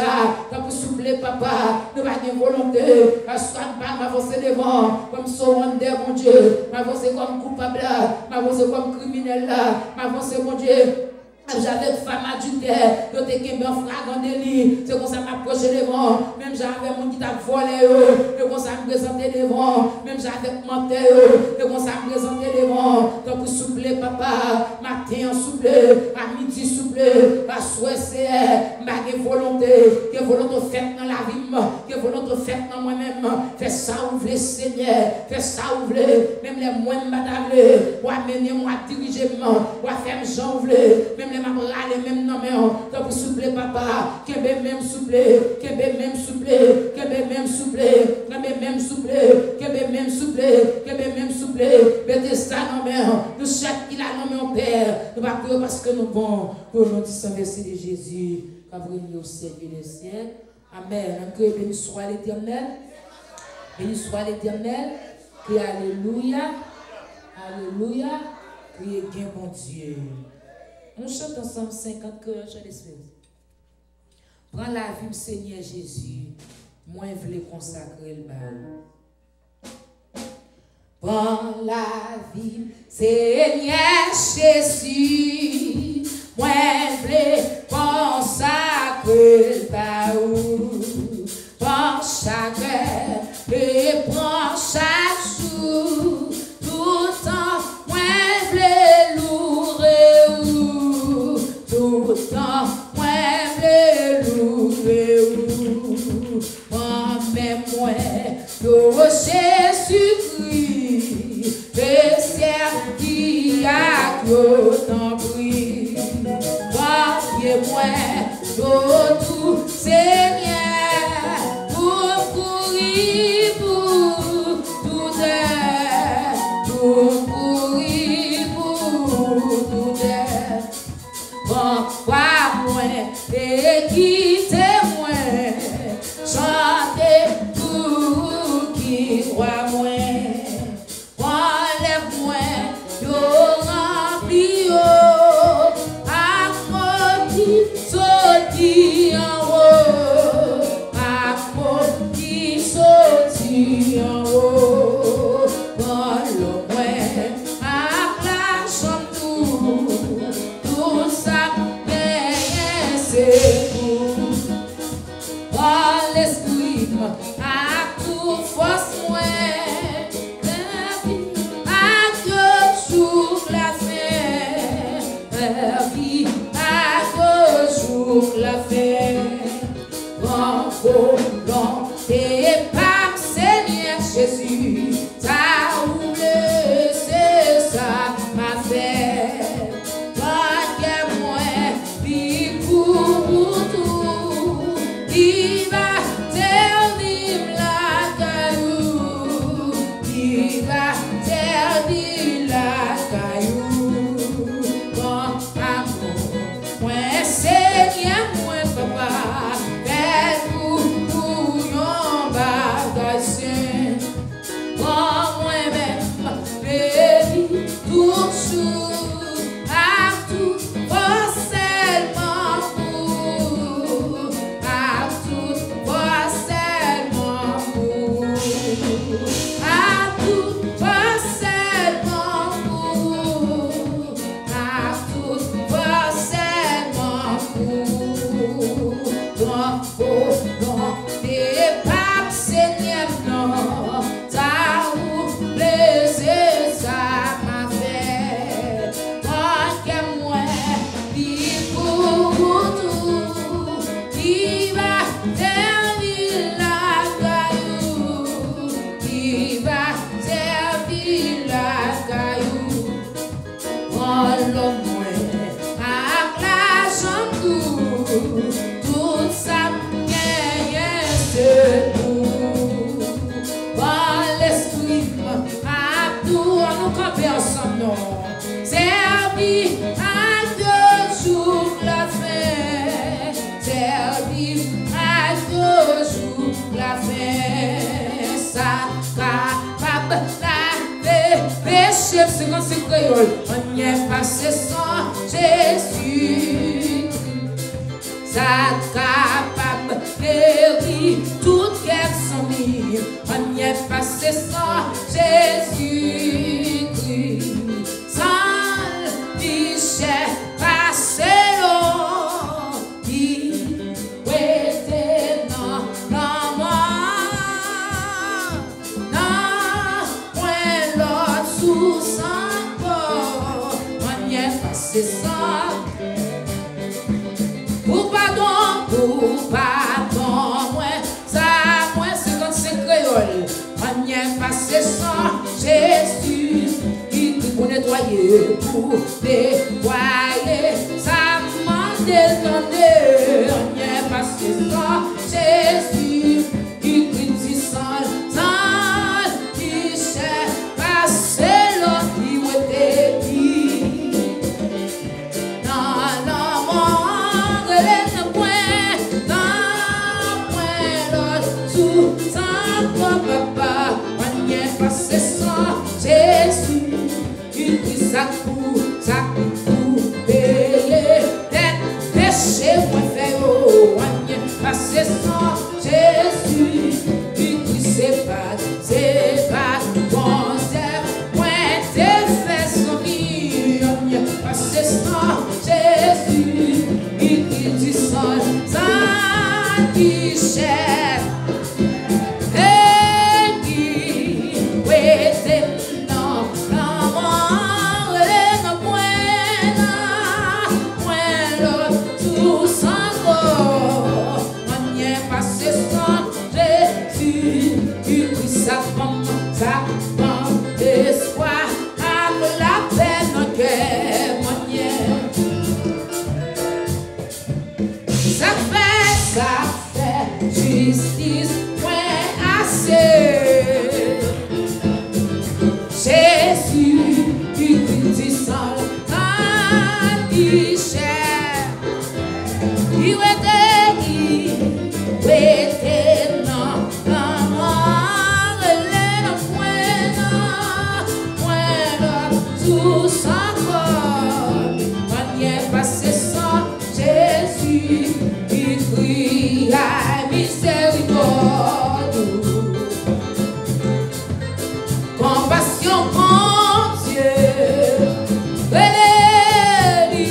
pour soupler papa, nous pas de volonté, assois pas m'avancer devant, comme Sowande mon Dieu, m'avancer comme coupable, m'avancer comme criminel, m'avancer mon Dieu. J'avais une femme adultère, je t'ai qu'un fragment délit, c'est comme ça m'approcher devant, même j'avais mon qui t'a volé, c'est comme ça me présenter devant, même j'avais menté, c'est comme ça me présenter devant, donc pour soupler papa, matin souple, à midi souple, à soir c'est ma volonté, que volonté faite dans la vie, que volonté faite dans moi-même, fais ça ouvrir Seigneur, fais ça ouvrir, même les moins m'adapter, ou amener moi diriger, ou faire gens ouvrir, même les m'abraller même non mais donc pour souffler papa que même souffler que même souffler que même souffler que même souffler que même souffler que même souffler mettez ça non mais nous chaque qui a nommé au Père nous pas prier parce que nous bon pour nous dire verset de Jésus qu'avril au Seigneur des cieux amen que béni soit l'Éternel béni soit l'Éternel que alléluia alléluia priez bien bon Dieu. On chante ensemble 50 cœurs, je l'espère. Prends la vie, Seigneur Jésus. Moi, je veux consacrer le bal. Prends la vie, Seigneur Jésus. Moi, je veux consacrer le bal. Prends chaque heure et prends chaque jour. Tout le temps, moi, je veux louer. Tout le temps, moi, je louer, moi-même, moi, le Jésus-Christ, le servi à ton prix. Voyez-moi, tout Seigneur, pour courir pour tout est, pour courir pour tout est. Pourquoi moi et quittez-moi, chantez pour qui croit moi, enlève-moi, yo rempli à moi qui sorti en haut, à moi qui sorti en haut, prends-le-moi à la chambre tout ça. Oh l'esprit à tout force moi à toujours la fin vie à toujours la fin grand volant et par Seigneur Jésus ça ouvre c'est ça m'a fait il va servir la caillou, il va servir la caillou. Bon amour, moi Seigneur, moi papa, fais-nous pour yon bagage. On y est passé sans Jésus. Ça capable de guérir toute guerre sans vie. On y est passé sans Jésus. Sans péché passé l'eau. Il était dans la mort. Non, point l'autre sous sang. C'est ça. Pour pardon, moi, ça, moi, c'est comme c'est créole. On y est passé sans Jésus, qui pour nettoyer, pour nettoyer, ça m'a détonné. On y est passé sans Jésus, qui dit sans, qui s'est passé l'autre, qui était qui. Jésus, il prit sa coup, payer, tête, péché, moi fait au passé sans Jésus, il prit ses pattes, concert, pointé, fait son lit, passé sans Jésus, il prit du sang, sans qui cher. Justice, point assez. Jésus, il dit sang, qui cher. Il était non, tout sans corps. On y est passé sans Jésus, il crie à miséricorde. Compassion, mon Dieu, venez,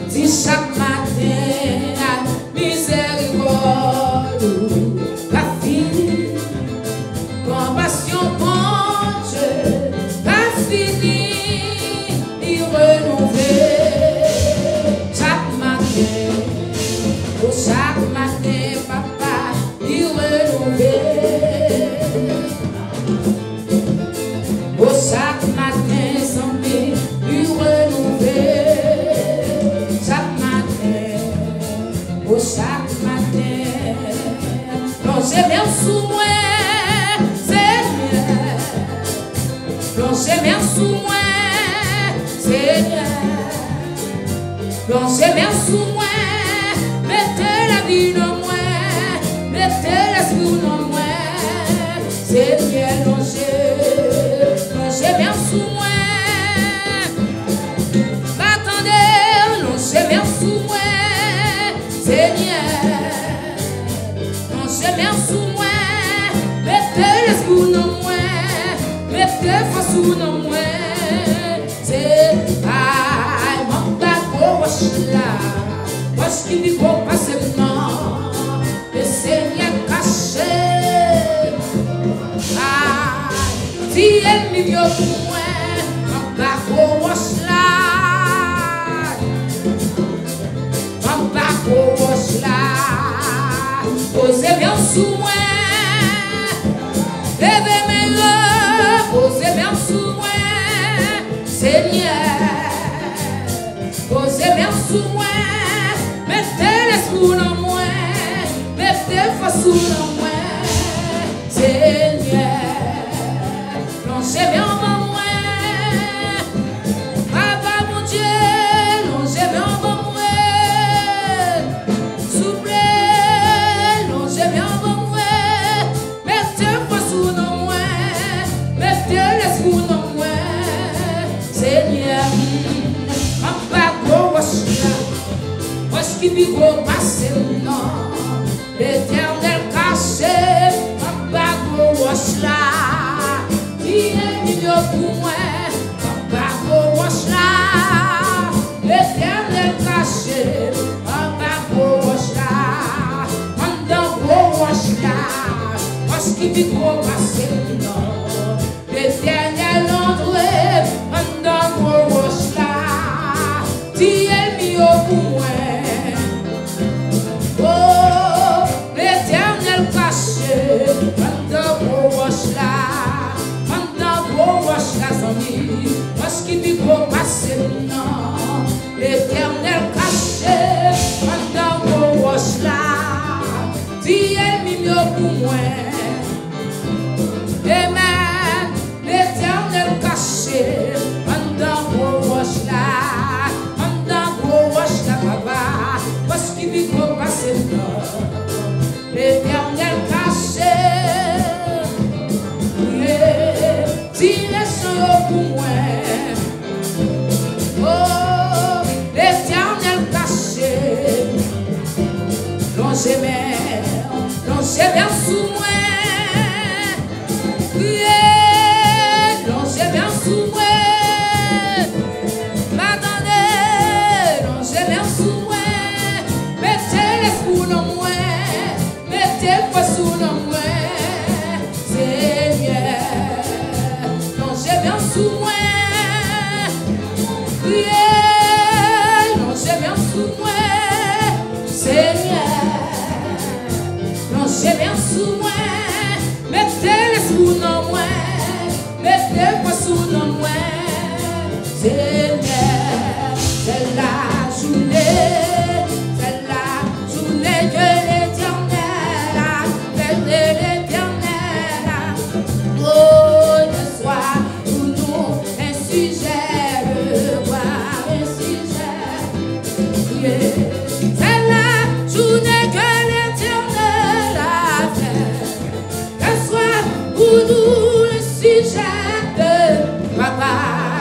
dis chaque matin, miséricorde, la fille. Compassion, mon Dieu, pas fini, il renouveler chaque matin, oh chaque matin, papa, il renouveler, oh chaque matin, samedi, il renouveler chaque matin, oh chaque matin, plongez bien sous moi. Plongez bien sous moi, Seigneur. Plongez bien sous moi, mettez la vie dans moi, mettez l'esprit dans moi, Seigneur. Plongez bien sous moi. Attendez, plongez bien sous moi, Seigneur. Plongez bien sous moi, mettez l'esprit dans moi. Mettez force dans moi, c'est I want that Parce qu'il n'y faut pas seulement le Seigneur caché. Ah, si elle m'y vient pour moi, on va pour là. On va pour là. Posez bien sous moi. Levez-moi, posez bien sous moi. Seigneur, posez bien sous moi. Mettez l'esprit en moi, mettez force en moi, Seigneur, plongez bien en moi, Papa mon Dieu, plongez bien en moi, soufflez, plongez bien en moi, mettez force en moi, mettez l'esprit en moi, Seigneur, Papa parce qu'il vit au passé, non, l'éternel caché, papa, gros là, qui est milieu pour moi, papa, gros là, l'éternel caché, papa, gros là, pendant gros là, parce qu'il vit au passé, non, l'éternel entré, pendant gros là, qui est milieu pour moi. Parce qu'il vit pour passer non, l'éternel caché, pendant qu'on roche là, Dieu est mieux pour moi. Amen, l'éternel caché, pendant qu'on roche là, papa, parce qu'il vit pour passer non, l'éternel caché. Pour moi, oh, l'éternel caché, plongez bien sous moi, plongez bien sous moi, m'attendez, plongez bien sous moi, mettez l'esprit en moi, mettez force en moi, Seigneur. Bien sous moi, plongez bien sous moi, Seigneur, plongez bien sous moi, mettez l'esprit en moi, mettez force en moi, Seigneur, c'est la journée que l'éternel a fait, l'éternel, oh, le soir. C'est la journée que l'éternel a fait, qu'elle soit pour nous le sujet de papa.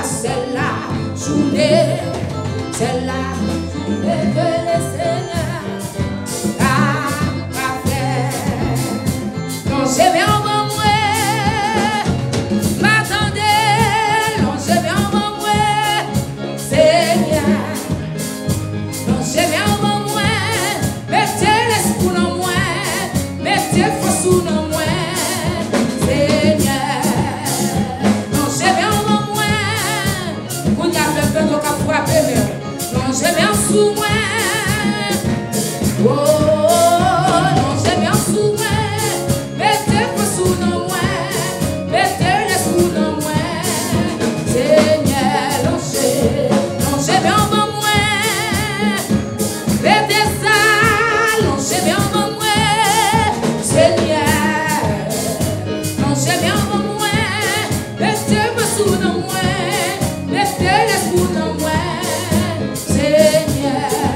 C'est la journée que le Seigneur a fait. Plongez bien en moi, m'attendez, plongez bien en moi, Seigneur. J'ai bien en moi, mettez l'esprit en moi, mettez force en moi, Seigneur. Non, j'ai bien en moi, vous n'avez pas de cas frapper, non, j'ai bien sous moi. Oh, non, j'ai bien sous moi, mettez force en moi, mettez l'esprit en moi, Seigneur. Non, j'ai bien en moi. J'ai bien en moi, Seigneur. Non, j'ai bien en moi. Mettez-moi sous dans moi. Mettez les sous dans moi, Seigneur.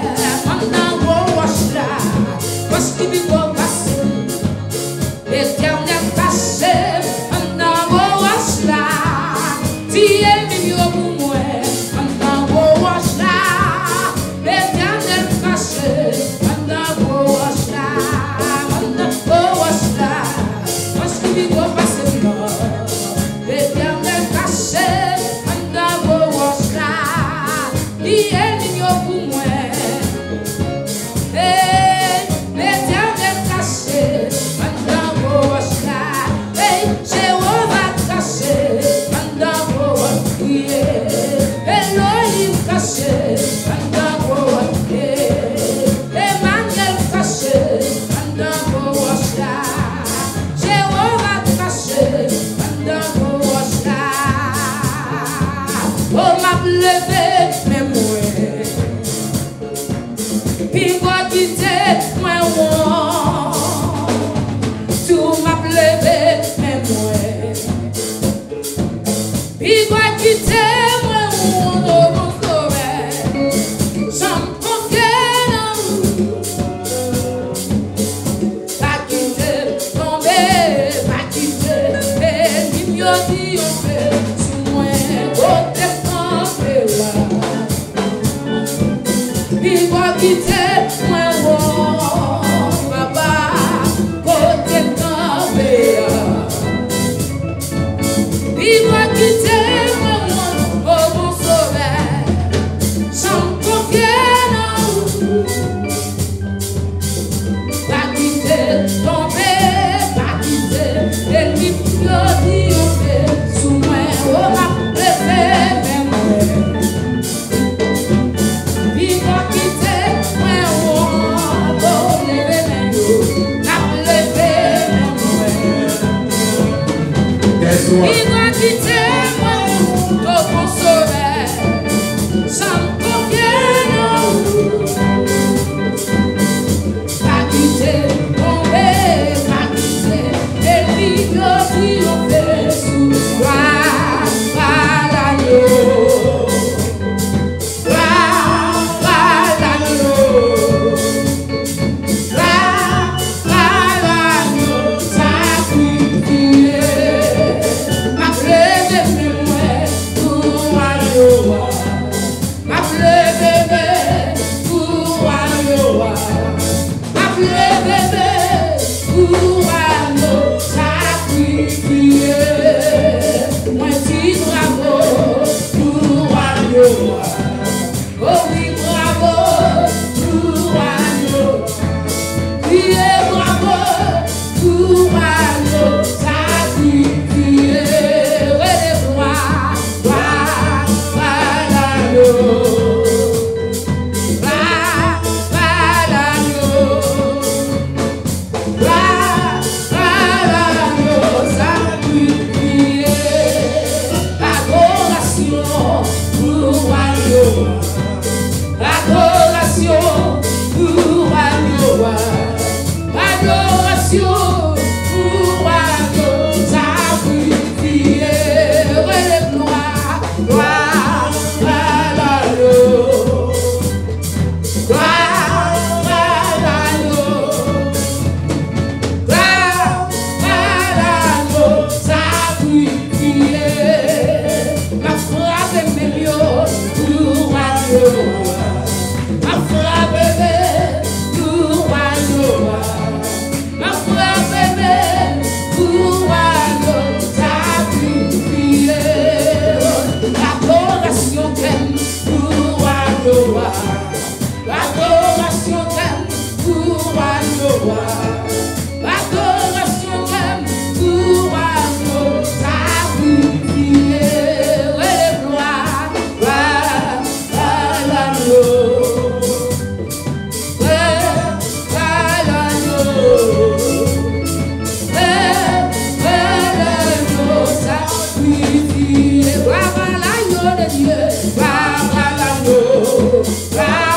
Bye.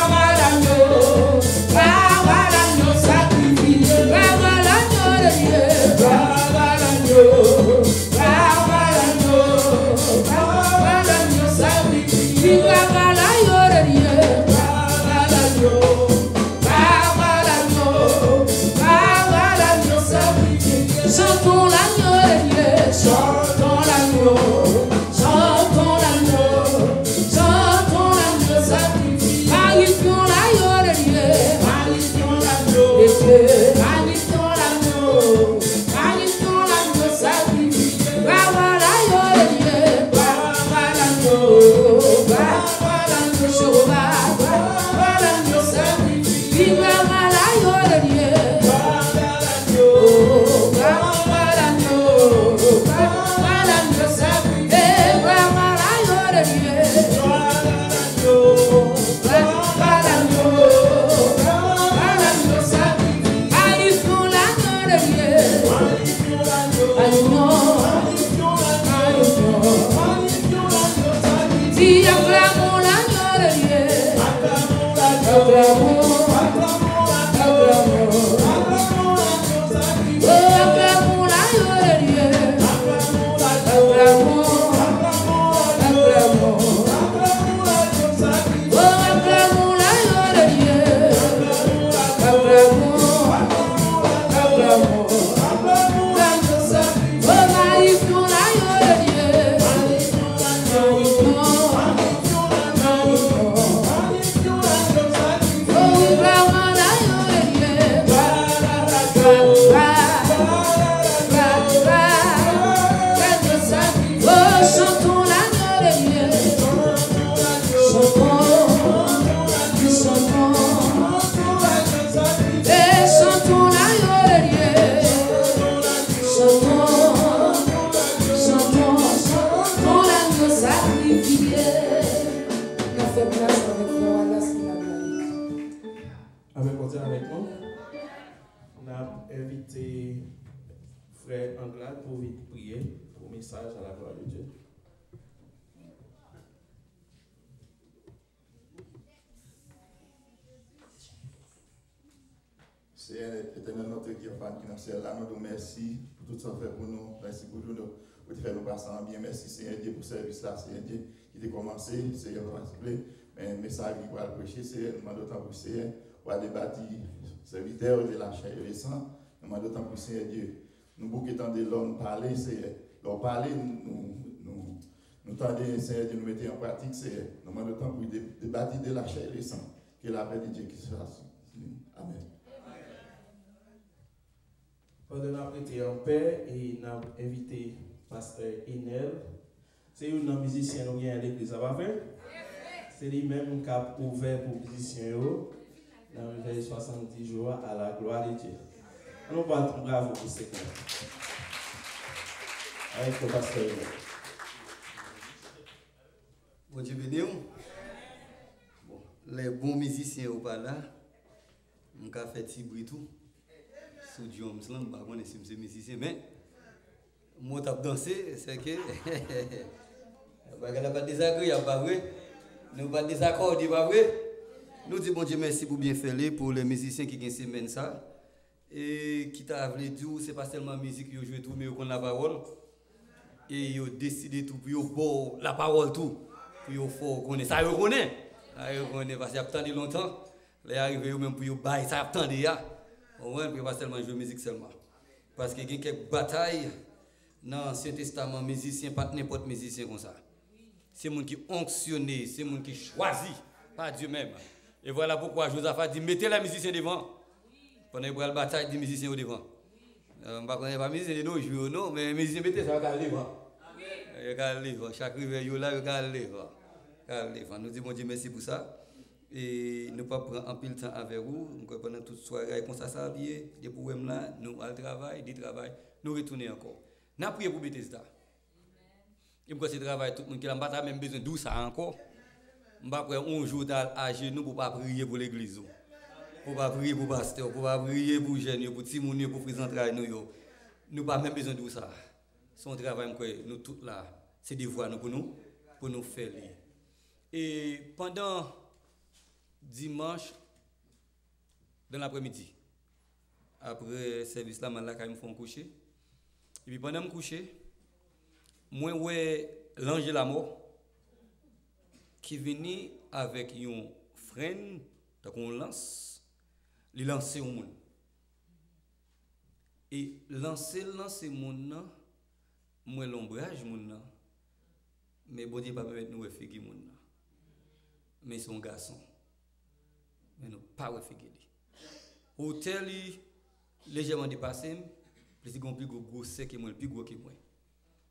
Là, nous merci pour tout ce que fait pour nous. Merci pour tout pour faire nous passer en bien. Merci Seigneur Dieu pour ce service là. Seigneur Dieu qui a commencé. Seigneur, mais le message qui va prêcher, c'est nous demandons d'autant pour Seigneur pour débattre serviteur de la chair et le sang. Nous demandons d'autant pour Seigneur Dieu. Nous beaucoup temps de l'homme parler, Seigneur. L'homme parler, nous tendons Seigneur Dieu nous mettre en pratique, Seigneur. Nous demandons d'autant pour débattre de la chair et le sang. Que la paix de Dieu qui soit. Amen. Pendant qu'on a prêté en paix et on a invité Pasteur Enel, c'est un musicien qui est à l'église, ça va faire? C'est lui-même qui a ouvert pour les musiciens dans les 70 jours à la gloire de Dieu. On va être bravo pour ce temps. Avec le Pasteur Enel. Bon Dieu béni. Bon, les bons musiciens au pas là, on a fait petit bruit tout. Sous Dieu, je ne sais pas si c'est musicien, mais moi, je dansé, c'est que. Il n'y a pas de désagréable, pas vrai? Nous pas de désaccord, pas vrai? Nous disons, bon Dieu, merci pour bien faire pour les musiciens qui ont semaine ça. Et qui t'a voulu dire, c'est pas seulement la musique qui joue tout, mais ils connaissent la parole. Et ils ont décidé tout, puis ils ont la parole tout. Puis ils faut connaître. Ça, ils connaissent. Ils connaissent parce qu'ils attendent longtemps. Ils arrivent même pour ils baillent, ça attendent déjà. On ne peut pas seulement jouer musique seulement. Parce qu'il y a quelques batailles dans l'Ancien Testament, musicien, pas n'importe musicien comme ça. C'est les gens qui onctionné, c'est les gens qui choisi, pas Dieu même. Et voilà pourquoi Josaph a dit, mettez les musiciens devant. Pendant la bataille, des musiciens au devant. Je ne connais pas les musiciens de nos jours, non, mais les musiciens mettez ça devant. Devant. Chaque réveil, là, devant. Nous disons, bon Dieu, merci pour ça. Et nous ne pas prendre un peu de temps avec vous. Pendant toute soirée, comme ça, s'habiller, des problèmes là, nous allons travailler, nous retournons encore. Nous avons prié pour Bethesda. Et pour ce travail, tout le monde qui a même besoin de ça encore. Nous avons pris un jour à genoux pour ne pas prier pour l'église. Pour ne pas prier pour le pasteur, pour ne pas prier pour les jeunes, pour les petits, pour les présenter nous. Nous n'avons pas même besoin de ça. Son travail, nous tous là, c'est des voies pour nous faire. Et pendant dimanche, dans l'après-midi, après le service là, je me fais coucher. Et puis pendant que je me coucher, moi, l'ange de la mort qui vient avec un frein, qu'on lance, il lance au monde. Et lancer le monde, moi, l'ombrage, mais bon Dieu, pas permettre nous de faire le monde. Mais c'est un garçon. Mais nous pas refiguer. Hôtel légèrement dépassé, plus gros sec que moi, plus gros que moi.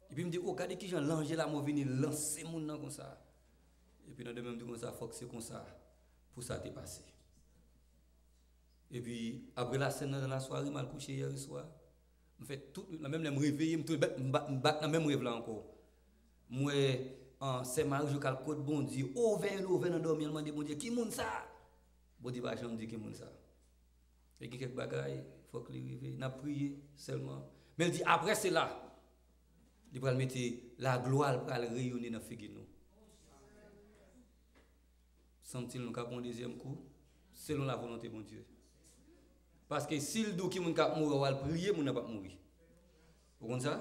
Et puis me dit, oh, regardez qui j'en l'ange là, moi venir lancer mon nom comme ça. Et puis dans de même comme ça, faut que c'est comme ça pour ça t'est passé. Et puis après la scène dans la soirée, mal couché hier soir, me fait tout même me réveiller, me battre dans même rêve là encore. Moi c'est Marie je cal code bon Dieu, oh vers dans dormir, me dit bon Dieu, qui monde ça? Bon Dieu pas jamais dit qui monde ça. Et quelques bagailles, faut que lui réveille, n'a prié seulement. Mais il dit après c'est là. Il va mettre la gloire pour rayonner dans la figure nous. Sent-il nous avons un deuxième coup? selon la volonté de mon Dieu. Parce que s'il dit qu'il va mourir, on va prier, on ne va pas mourir. Vous comprenez ça?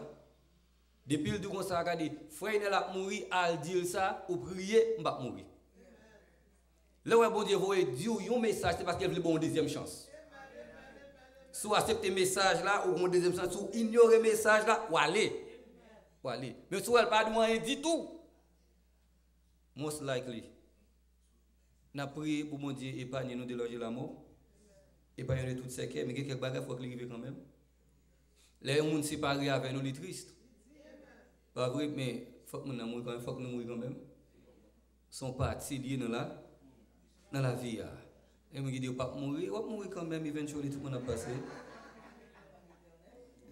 Depuis le dit comme ça, regardez, frère il a mourir, al dire ça, ou prier, on va mourir. Là où bon Dieu vous dire un message, c'est parce qu'il veut une deuxième chance. Si vous acceptez le message là, ou une deuxième chance, si vous ignorez le message là, ou allez. Mais si vous n'avez pas de moyen du tout, most likely, nous avons prié pour mon Dieu épargner nous de loger la mort, épargner de toutes ces quêtes, mais quelques bagages il faut qu'il arrive quand même. Les gens séparés avec nous, les tristes. Pas vrai, mais il faut que nous mourions quand même. Ils sont partis liés dans la vie. Et nous disons pas mourir, on va mourir quand même, éventuellement tout le monde a passé.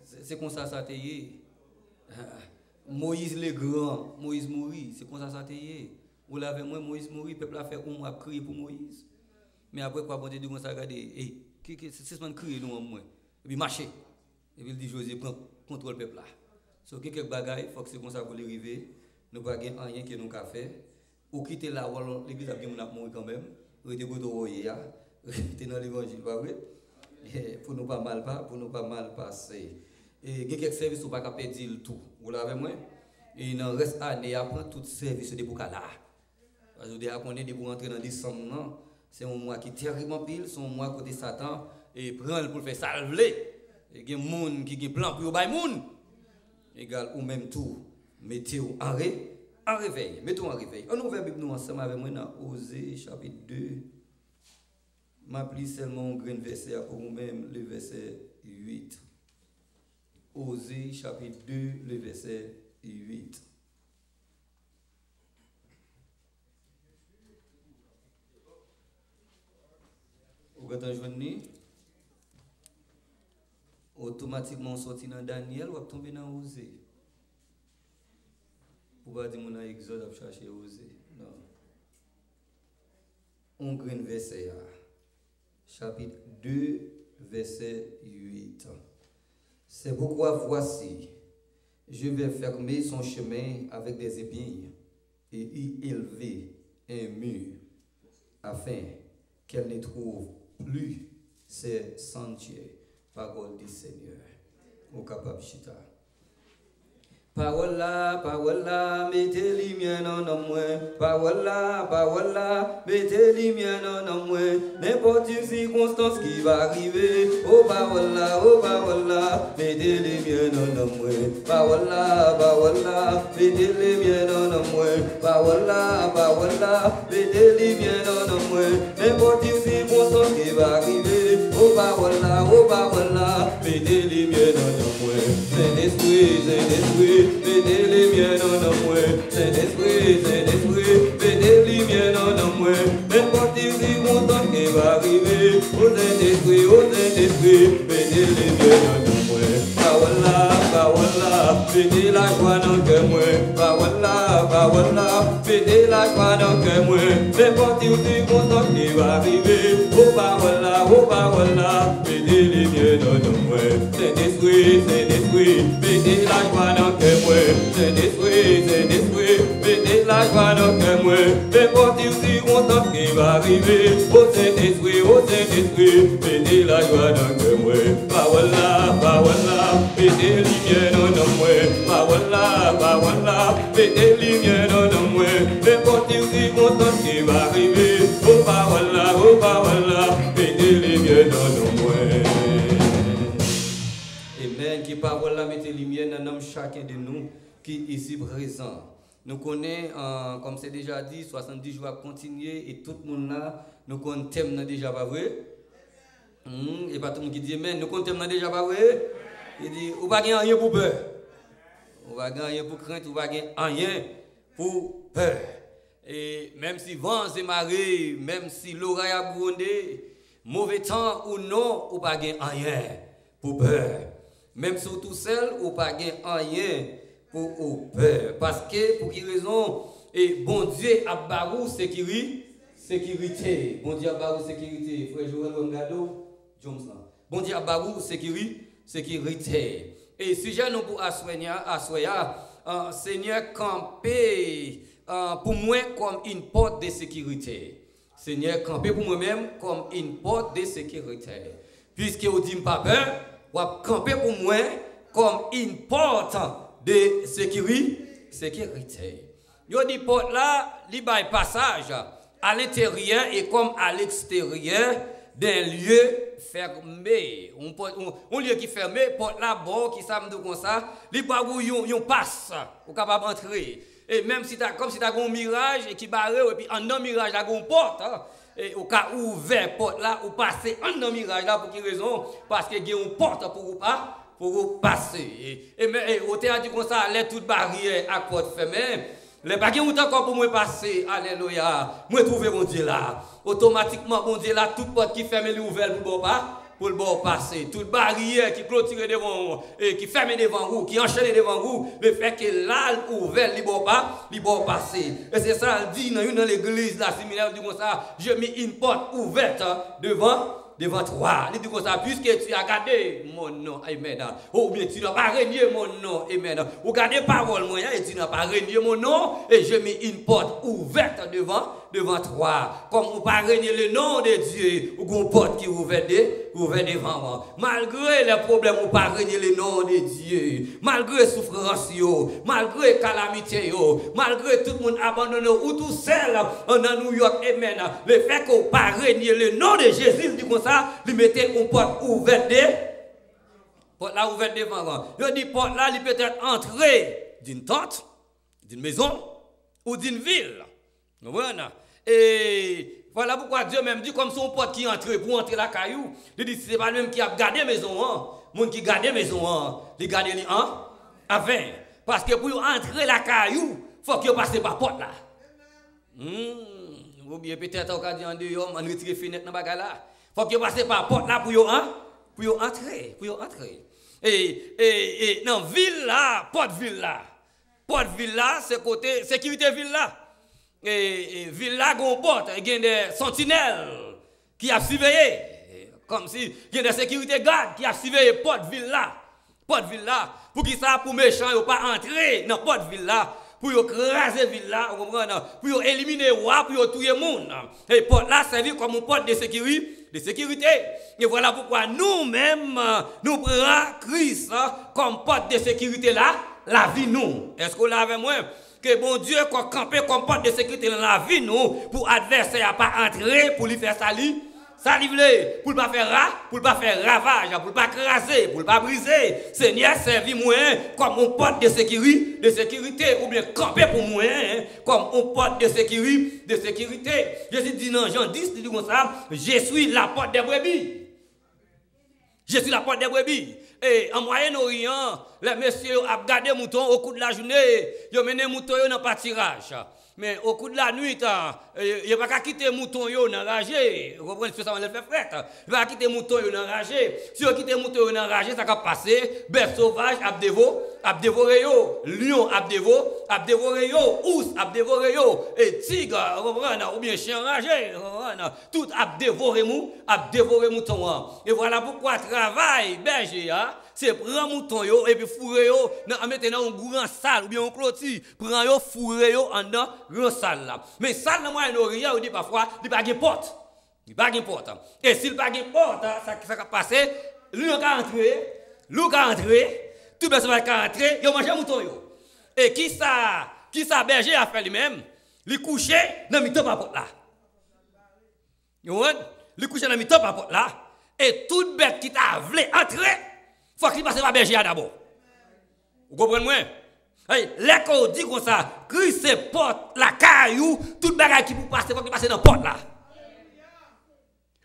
C'est comme ça ça t'est. Moïse le grand, Moïse mourit, c'est comme ça ça t'est. Vous l'avez moi, Moïse mourit, le peuple a fait un mois crier pour Moïse. Mais après quoi, bon Dieu dit comme ça, regardez, c'est ce qu'on crie nous en moi. Et puis marcher. Et puis il dit José, prends contrôle le peuple là. So quelques bagailles, il faut que c'est comme ça pour arriver. Nous pas rien que nous avons fait. Ou quitter là, l'église a bien mourir quand même. Ou était pour était dans l'évangile, pas vrai? Pour nous pas mal passer. Et quelques services ou pas capable dire tout. Vous l'avez moi? Et il en reste année après tout service de pour là. Parce que déjà qu'on est pour rentrer dans décembre, c'est un mois qui est terriblement pile, c'est un mois côté Satan et prendre pour faire salver. Et il y a des gens qui ont plan pour bailler moun. Égal ou même tout, mettez-vous en réveil. Mettez-vous en réveil. On ouvre la Bible nous ensemble avec moi dans Osée chapitre 2. M'applie seulement un grand verset pour vous-même, le verset 8. Osée chapitre 2, le verset 8. Vous avez journée automatiquement sorti dans Daniel ou tomber dans Osée. Vous ne pouvez pas dire que Exode a cherché Osée. Non. On grand verset. Chapitre 2, verset 8. C'est pourquoi voici, je vais fermer son chemin avec des épines et y élever un mur afin qu'elle ne trouve plus ses sentiers. Parole du Seigneur. Au capable chita. Parole là, mettez lumière dans moi. Parole là, mettez lumière dans moi. N'importe quelle circonstance qui va arriver. Oh parole là, mettez lumière dans moi. Parole là, mettez lumière dans moi. Parole là, mettez lumière dans moi. N'importe quelle circonstance qui va arriver. Oh parole là, mettez lumière dans moi. Saint-Esprit, mettez lumière dans moi. Saint-Esprit, mettez lumière dans moi. N'importe quelle circonstance qui va arriver. Oh Saint-Esprit, mettez lumière dans moi. Parole là, mettez la joie dans le cœur moi. Parole là, mettez la joie dans le cœur moi. N'importe quelle circonstance qui va arriver. Oh parole là, mettez lumière dans moi. Saint-Esprit, mettez la joie dans le cœur moi. Saint-Esprit, mettez la joie dans le cœur moi. N'importe quelle circonstance qui va arriver. Oh Saint-Esprit, mettez la joie dans le cœur moi. Parole là, mettez lumière dans moi. Parole là, mettez lumière dans moi. N'importe quelle circonstance qui va arriver. Oh parole là, mettez lumière dans moi. Amen. Qui parole là, mettez lumière dans chacun de nous qui est ici présent. Nous connaissons, comme c'est déjà dit, 70 jours à continuer et tout le monde là, nous connaissons thème déjà, pas vrai? Et pas tout le monde qui dit Amen, nous connaissons thème déjà, pas vrai? Il dit, ou pas gagner rien pour peur. Ou pas gagner rien pour crainte, ou pas gagner rien pour peur. Et même si vent et marée, même si l'oreille a grondé, mauvais temps ou non, ou pas gagner rien pour peur. Même si tout seul, ou pas gagner rien pour peur. Parce que, pour quelle raison? Et bon Dieu a barou sécurité. Bon Dieu a barou sécurité. Frère Joël Wangado, Johnson. Bon Dieu a barou sécurité. Et si j'ai nous pour assoya, Seigneur campé pour moi comme une porte de sécurité. Seigneur, camper pour moi-même comme une porte de sécurité. Puisque vous dites pas peur, vous camper pour moi comme une porte de sécurité. Vous dit porte là, il y a un passage à l'intérieur et comme à l'extérieur d'un lieu fermé. Un lieu qui est fermé, porte là, bon, qui s'amène comme ça, il n'y a pas un passe, vous êtes capable d'entrer. Et même si comme si tu as un mirage et qui barre, et puis en un mirage, tu as une porte, et au cas où ouvert porte là, ou passer en un mirage là, pour quelle raison? Parce qu'il y a une porte pour vous passer. Et au théâtre comme ça, les toutes barrières à porte fermée. Les pas encore pour moi passer, alléluia. Moi trouver mon Dieu là. Automatiquement mon Dieu là, toute porte qui ferme est ouverte pour le bon passer. Toute barrière qui clôture devant et qui ferme devant vous, qui enchaîne devant vous, le fait que là ouvert il bon passer. Et c'est ça dit dans l'église là, séminaire dit comme ça, j'ai mis une porte ouverte devant toi. Il dit comme ça, puisque tu as gardé mon nom, amen. Ou bien tu n'as pas régné mon nom, amen. Ou gardé parole moyen et tu n'as pas régné mon nom, et je mets une porte ouverte devant toi. Comme on pas régner le nom de Dieu, ou une porte qui ouverte devant moi. Malgré les problèmes, on pas régner le nom de Dieu. Malgré souffrance, malgré calamité, malgré tout le monde abandonné, ou tout seul en New York, amen. Le fait qu'on pas régner le nom de Jésus, il dit comme ça, il mettait une porte ouverte devant moi. Il dit porte là, il peut être entré d'une tente, d'une maison ou d'une ville. Voilà. Et voilà pourquoi Dieu même dit comme son porte qui entre pour entrer la caillou. Il dit c'est pas le même qui a gardé maison, monde qui garde maison, il garde avant. Parce que pour entrer la caillou, faut qu'il passe par porte là. Ou bien peut-être on va dire en dehors, on retire fenêtre dans bagarre là. Faut qu'il passe par porte là pour entrer. Et dans ville là, porte ville là, c'est côté sécurité ville là. Et ville là gon porte, il y a des sentinelles qui a surveillé comme si il y a des sécurité gardes qui a surveillé porte ville là pour qui ça pour méchants yo pas entrer dans porte ville là pour écraser ville là, vous comprenez, pour éliminer roi, pour tuer monde. Et porte là servi comme une porte de sécurité. Et voilà pourquoi nous-mêmes nous prenons Christ comme porte de sécurité là, la vie nous. Est-ce que vous l'avez moi? Que bon Dieu qu'on campe comme porte de sécurité dans la vie nous pour adversaire à pas entrer pour lui faire salir. Pour ne pas faire ravage, pour ne pas craser, pour ne pas briser. Seigneur, servi moi comme un porte de sécurité, ou bien camper pour moi comme un porte de sécurité. Jésus dit dans Jean 10, il dit comme ça, je suis la porte des brebis. Je suis la porte des brebis. Et en Moyen-Orient, les messieurs ont gardé les moutons au cours de la journée, ils ont mené les moutons dans le pâturage. Mais au cours de la nuit, il n'y a pas qu'à quitter les moutons enragés. Vous comprenez ce que ça va faire frère? Il va quitter les moutons enragés. Si on quitte les moutons enragés, ça va passer. Bête sauvage a dévoré, lion a dévoré, ours a dévoré, et tigre, ou bien chien enragé, tout a dévoré mouton. Et voilà pourquoi travail berger, c'est prendre mouton et puis fourrer mettre dans un grand salle ou bien un clôture, prendre fourrer en dans grand salle là. Mais salle dans Moyen-Orient, on dit parfois, il pas de porte. Et s'il pas de porte, ça va passer, lui on va entrer, tout le monde va entrer, il mange mouton Et qui ça berger a fait lui-même, il coucher dans mi-temps par porte là. Il coucher dans mi-temps par porte là et toute bête qui t'a voulu entrer faut qu'il passe par berger d'abord. Vous comprenez moi? L'école dit comme ça, Christ c'est porte la caillou, toute bagaille qui pour passer faut qu'il passe dans porte là.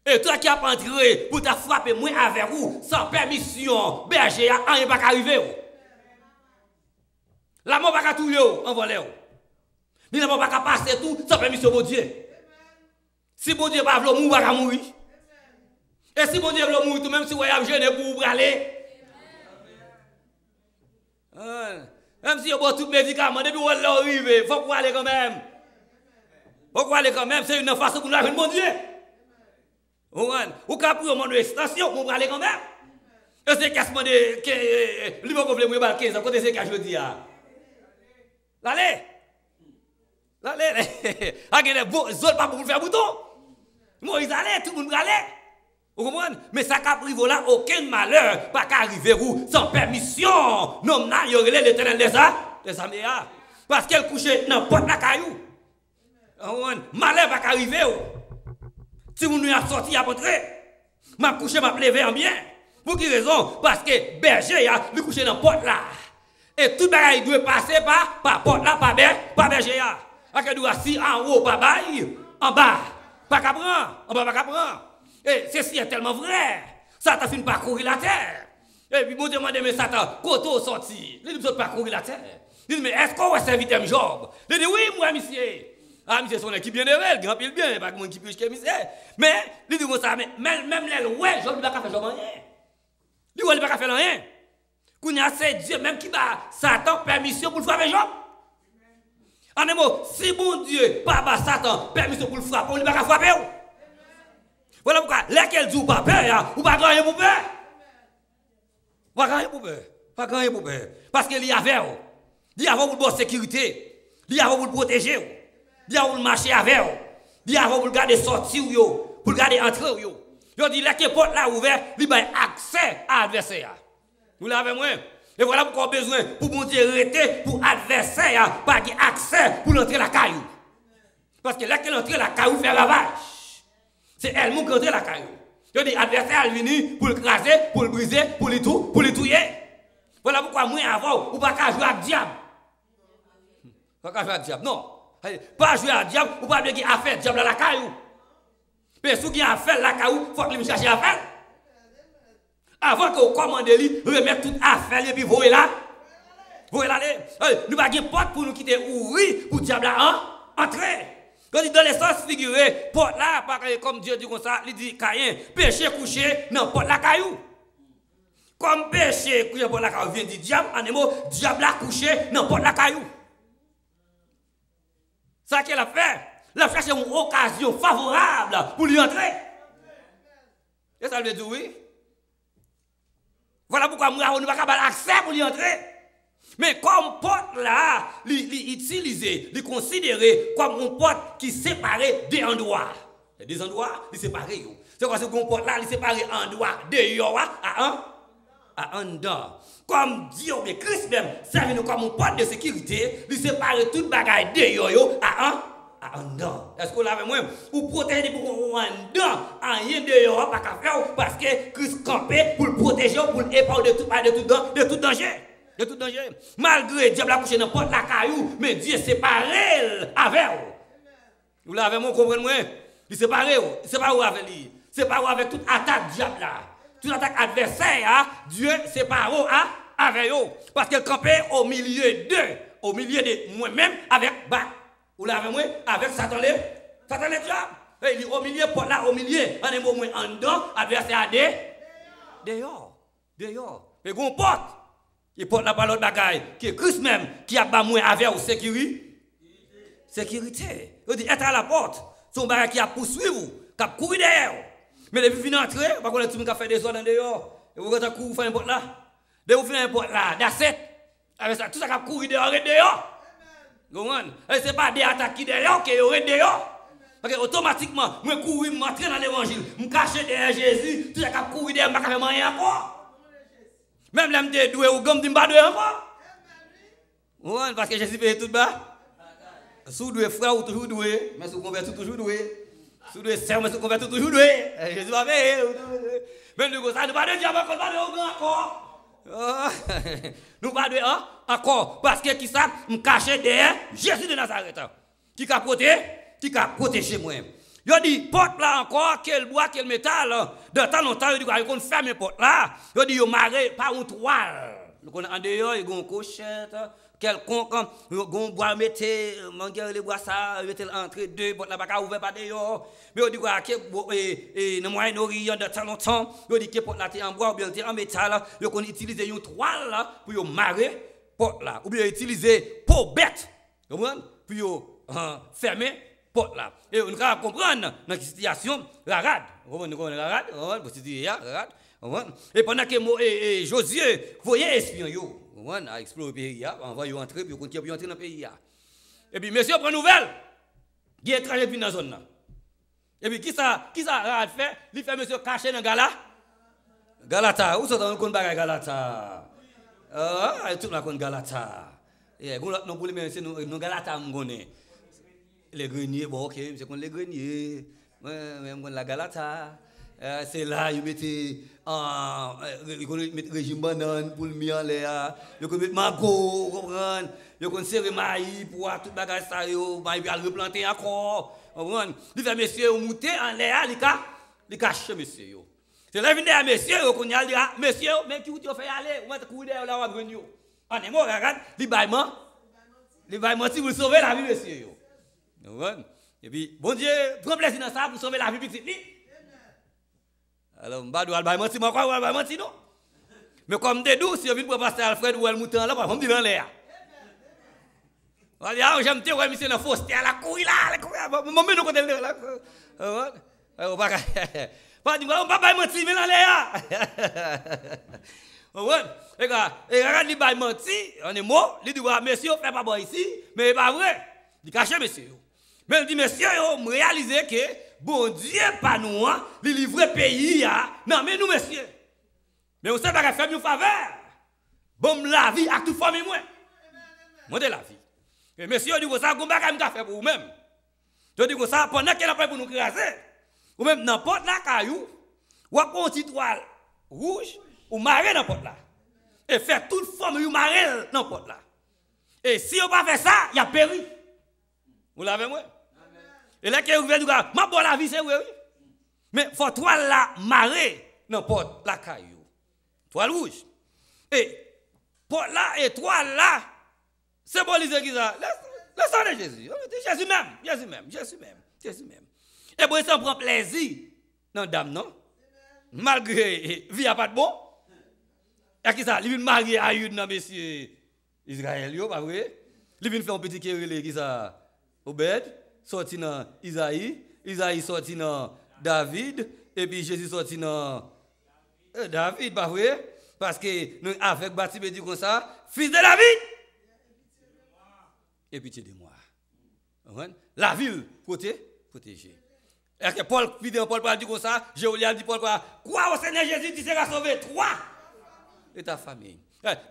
Et toi qui a entré pour te frapper moi avec vous sans permission, berger a rien pas arriver. La mort pas tout yo envoler. Ni la mort pas passer tout sans permission de Dieu. Si bon Dieu pas veut mourir, pas mourir. Et si bon Dieu veut mourir tout même si vous avez gêné pour aller. Même si vous avez tous les médicaments, depuis vous arrivez, il faut qu'on aller quand même. C'est une façon pour nous faire mon Dieu. Ou quand vous avez une extension, vous aller quand même. Et c'est quasiment de. Lui, vous voulez me battre 15 ans, côté c'est que je dis. Allez. Allez, pas pour faire bouton. Moïse allait, tout le monde allait. Vous comprenez? Mais ça qu'a privé là, aucun malheur pas qu'arriver vous sans permission. Non, n'a y aurait l'éternel des armées. Parce qu'elle couchait dans porte la caillou. Malheur pas qu'arriver. Si vous nous a sorti à entrer, m'a couché, m'a levé en bien. Pour quelle raison? Parce que berger a lui couché dans porte là. Et tout bagage doit passer par porte là, par berger a. A que doit si en haut pas bail, en bas pas qu'à prendre, en bas pas qu'à prendre. Et ceci est tellement vrai. Satan finit par courir la terre. Et puis, vous demandez, mais Satan, quand on sorti, il dit, vous parcourir la terre. Il dit, mais est-ce qu'on va servir un Job? Il dit, oui, moi, monsieur. Ah, monsieur, son équipe bien de elle, grand pile bien, pas que mon qui plus que monsieur. Mais, il dit, comme ça, mais même les ouais, Job, il ne va pas faire rien. Il ne va pas faire rien. Qu'on y a c'est Dieu, même qui va Satan permission pour le frapper Job. En un mot, si bon Dieu, pas Satan permission pour le frapper, il ne va pas frapper. Voilà pourquoi, lesquels disent pas peur, ou pas gagner pour peur. Pas gagner pour peur. Pas gagner pour peur. Parce qu'il y avait, il y avait pour la sécurité, il y avait pour le protéger, il y avait pour le marcher avec, il y avait pour le garder sortir, pour le garder entrer. Il dit, les portes là ouvertes, il y a accès à l'adversaire. Vous l'avez moins. Et voilà pourquoi on a besoin, pour mon Dieu, arrêter pour l'adversaire, pas accès pour l'entrée la caillou. Parce que là, qu'elle entre la caillou, fait ravage. C'est elle qui entre la caillou. Je dis, l'adversaire est venu pour le craser, pour le briser, pour le tuer. Voilà pourquoi moi avant, ou pas qu'à jouer avec le diable. Pas qu'à jouer avec le diable, non. Pas jouer avec le diable, ou pas bien qu'il a fait le diable à la caillou. Mais si vous avez fait la caillou, il faut que vous cherchiez à faire. Avant que vous commandez lui, remettre toute affaire et puis vous là. Vous là. Nous n'avons pas de porte pour nous quitter ouvrir pour le diable à entrer. Quand il dans le sens figuré, porte là, comme Dieu dit comme ça, il dit Caïn, péché couché, non, porte la caillou. Comme péché couché, porte la caillou, vient du diable, en un mot, diable a couché, non, porte la caillou. Ça qu'elle a fait, elle a cherché une occasion favorable pour lui entrer. Et ça veut dire oui. Voilà pourquoi nous n'avons pas accès pour lui entrer. Mais comme porte là, l'utiliser, le considérer comme une porte qui sépare des endroits. Des endroits, ils séparent. C'est quoi ce qu'on porte là, ils séparent endroits dehors à un dedans. Comme Dieu, mais Christ même, servent nous comme une porte de sécurité, ils séparent toute bagaille dehors à un dedans. Est-ce qu'on l'avait moins? Ou protéger pour un dedans, rien dehors, pas qu'à faire, parce que Christ campait pour le protéger, pour l'épargner de tout danger. De tout danger. Malgré Dieu a couché dans porte la caillou, mais Dieu séparé avec vous. Vous l'avez mon comprenez moi? Il séparé avec lui. Séparé avec toute attaque diable là. Toute attaque adversaire, Dieu séparé avec vous. Parce qu'elle campait au milieu de moi-même avec vous l'avez moi avec Satan le diable. Il est au milieu porte là au milieu, en un mot en dedans, adversaire dehors. Mais qu'on porte. Il porte la parole de bagaille, qui est Christ même, qui a pas moins avec vous sécurité. Il dit, être à la porte, son bagaille qui a poursuivi vous, qui a couru derrière. Mais depuis venir entrer, par contre, tout le monde a fait des ordres dehors. Et vous avez couru faire une porte là. Dès que vous finissez une porte là, d'accepte, avec ça, tout ça qui a couru dehors et dehors. Et ce n'est pas des attaques qui dehors, qui est dehors. Parce que automatiquement, je cours, je m'entraîne dans l'évangile, je me cache derrière Jésus, tout ça qui a couru derrière, je ne peux pas faire rien encore. Même l'homme de doué ou gomme, je ne peux pas doué encore. Parce que Jésus paye tout bas. Sous doué frère ou toujours doué, mais sous converti toujours doué. Sous doué sœur, mais sous converti toujours doué. Jésus va payer. Même nous, ça ne pas de diable encore, pas de encore. Nous pas de encore. Parce que qui ça, me cache derrière Jésus de Nazareth. Qui a protégé moi. Il dit, porte là encore, quel bois, quel métal. De temps en temps, il dit, qu'on ferme porte là. Il dit, il marre par une toile. En dehors, il y a une cochette, quelconque, il y a un bois, mettez, les bois ça, mettez l'entrée deux, porte là, pas ouvert par dehors. Mais il dit, que dans Moyen-Orient, de temps en temps, il dit, que porte là, en bois ou bien en métal, il qu'on utilise une toile pour marrer porte là. Ou bien utiliser peau bête, pour fermer porte là. Et on va comprendre dans la situation, la rade. Vous connaissez la rade? Vous rade. Et pendant que Josué, vous voyez espion, on a exploré le pays, on va y entrer, puis on continue à entrer dans le pays. Et puis, monsieur, prend nouvelle, qui est étranger dans la zone là. Et puis qui ça fait? Il fait monsieur caché dans Galata. Où sont qu'on bagay Galata? Tout la kon Galata. Et non pour les c'est nous Galata m'gonne. Les greniers bon OK, c'est qu'on les greniers. Même la Galata. C'est là ils mettaient régime banane pour le mis en l'air. Ils mettent mango, comprendre? Ils serrer maïs pour tout bagage ça yo, maïs pour replanter encore. Comprendre? Il fait monsieur monter en l'air, il cache monsieur yo. C'est là venir à monsieur yo qu'on y a dit monsieur mais qui vous fait aller, on va courir là on va venir. On est mort regarde, il baillement si vous sauvez la vie monsieur yo. Comprendre? Et puis bon Dieu, prend plaisir dans ça pour sauver la vie petite li. Alors, je ne vais pas mentir, moi, je ne vais pas mentir, non. Mais comme des doux, si je viens pour passer Alfred ou le mouton là, je vais me dire dans l'air. Je vais dire, j'aime bien, monsieur, dans la fosse, la couille là, la couille là, je vais me côté là. On va pas mentir, mais dans l'air. Et regarde, il va mentir, on est mort, il dit, monsieur, faites pas bon ici, mais ce n'est pas vrai. Il cache monsieur. Mais il dit, monsieur, je réalise que, bon Dieu, pas nous, il livre le pays, non, mais nous, monsieur. Mais vous savez pas faire une faveur. Bon, la vie, à toute famille, moi. Moi, de la vie. Et monsieur, dit que ça, vous ne pouvez pas faire pour vous-même. Je dis que ça, pendant qu'elle a fait pour nous craser, ou même n'importe la caillou, ou un petit toile rouge, ou marrer n'importe là. Et faire toute forme de marrer n'importe là. Et si on ne pas fait ça, il y a péri. Vous l'avez, moi? Et là, qui est ouvert, ma bonne la vie, c'est oui. Mais il faut toi la marée, n'importe la caillou. Toile rouge. Et pour là, et toi là, symbolise qui ça? Le sang de Jésus. Jésus même. Et bon, ça prend plaisir dans dame, non? Malgré vie a pas de bon. Et qui ça? Il vient marier à une dans monsieur Israël, pas vrai? Il vient faire un petit kérélé qui ça? Obed. Sorti dans Isaïe sorti dans David, et puis Jésus sorti dans David, pas vrai? Parce que nous, avec Baptiste, dit comme ça, fils de David, et pitié de moi. La ville, protégée. Est-ce que Paul dit comme ça, Jéolial dit Paul, quoi au Seigneur Jésus, tu seras sauvé, toi et ta famille.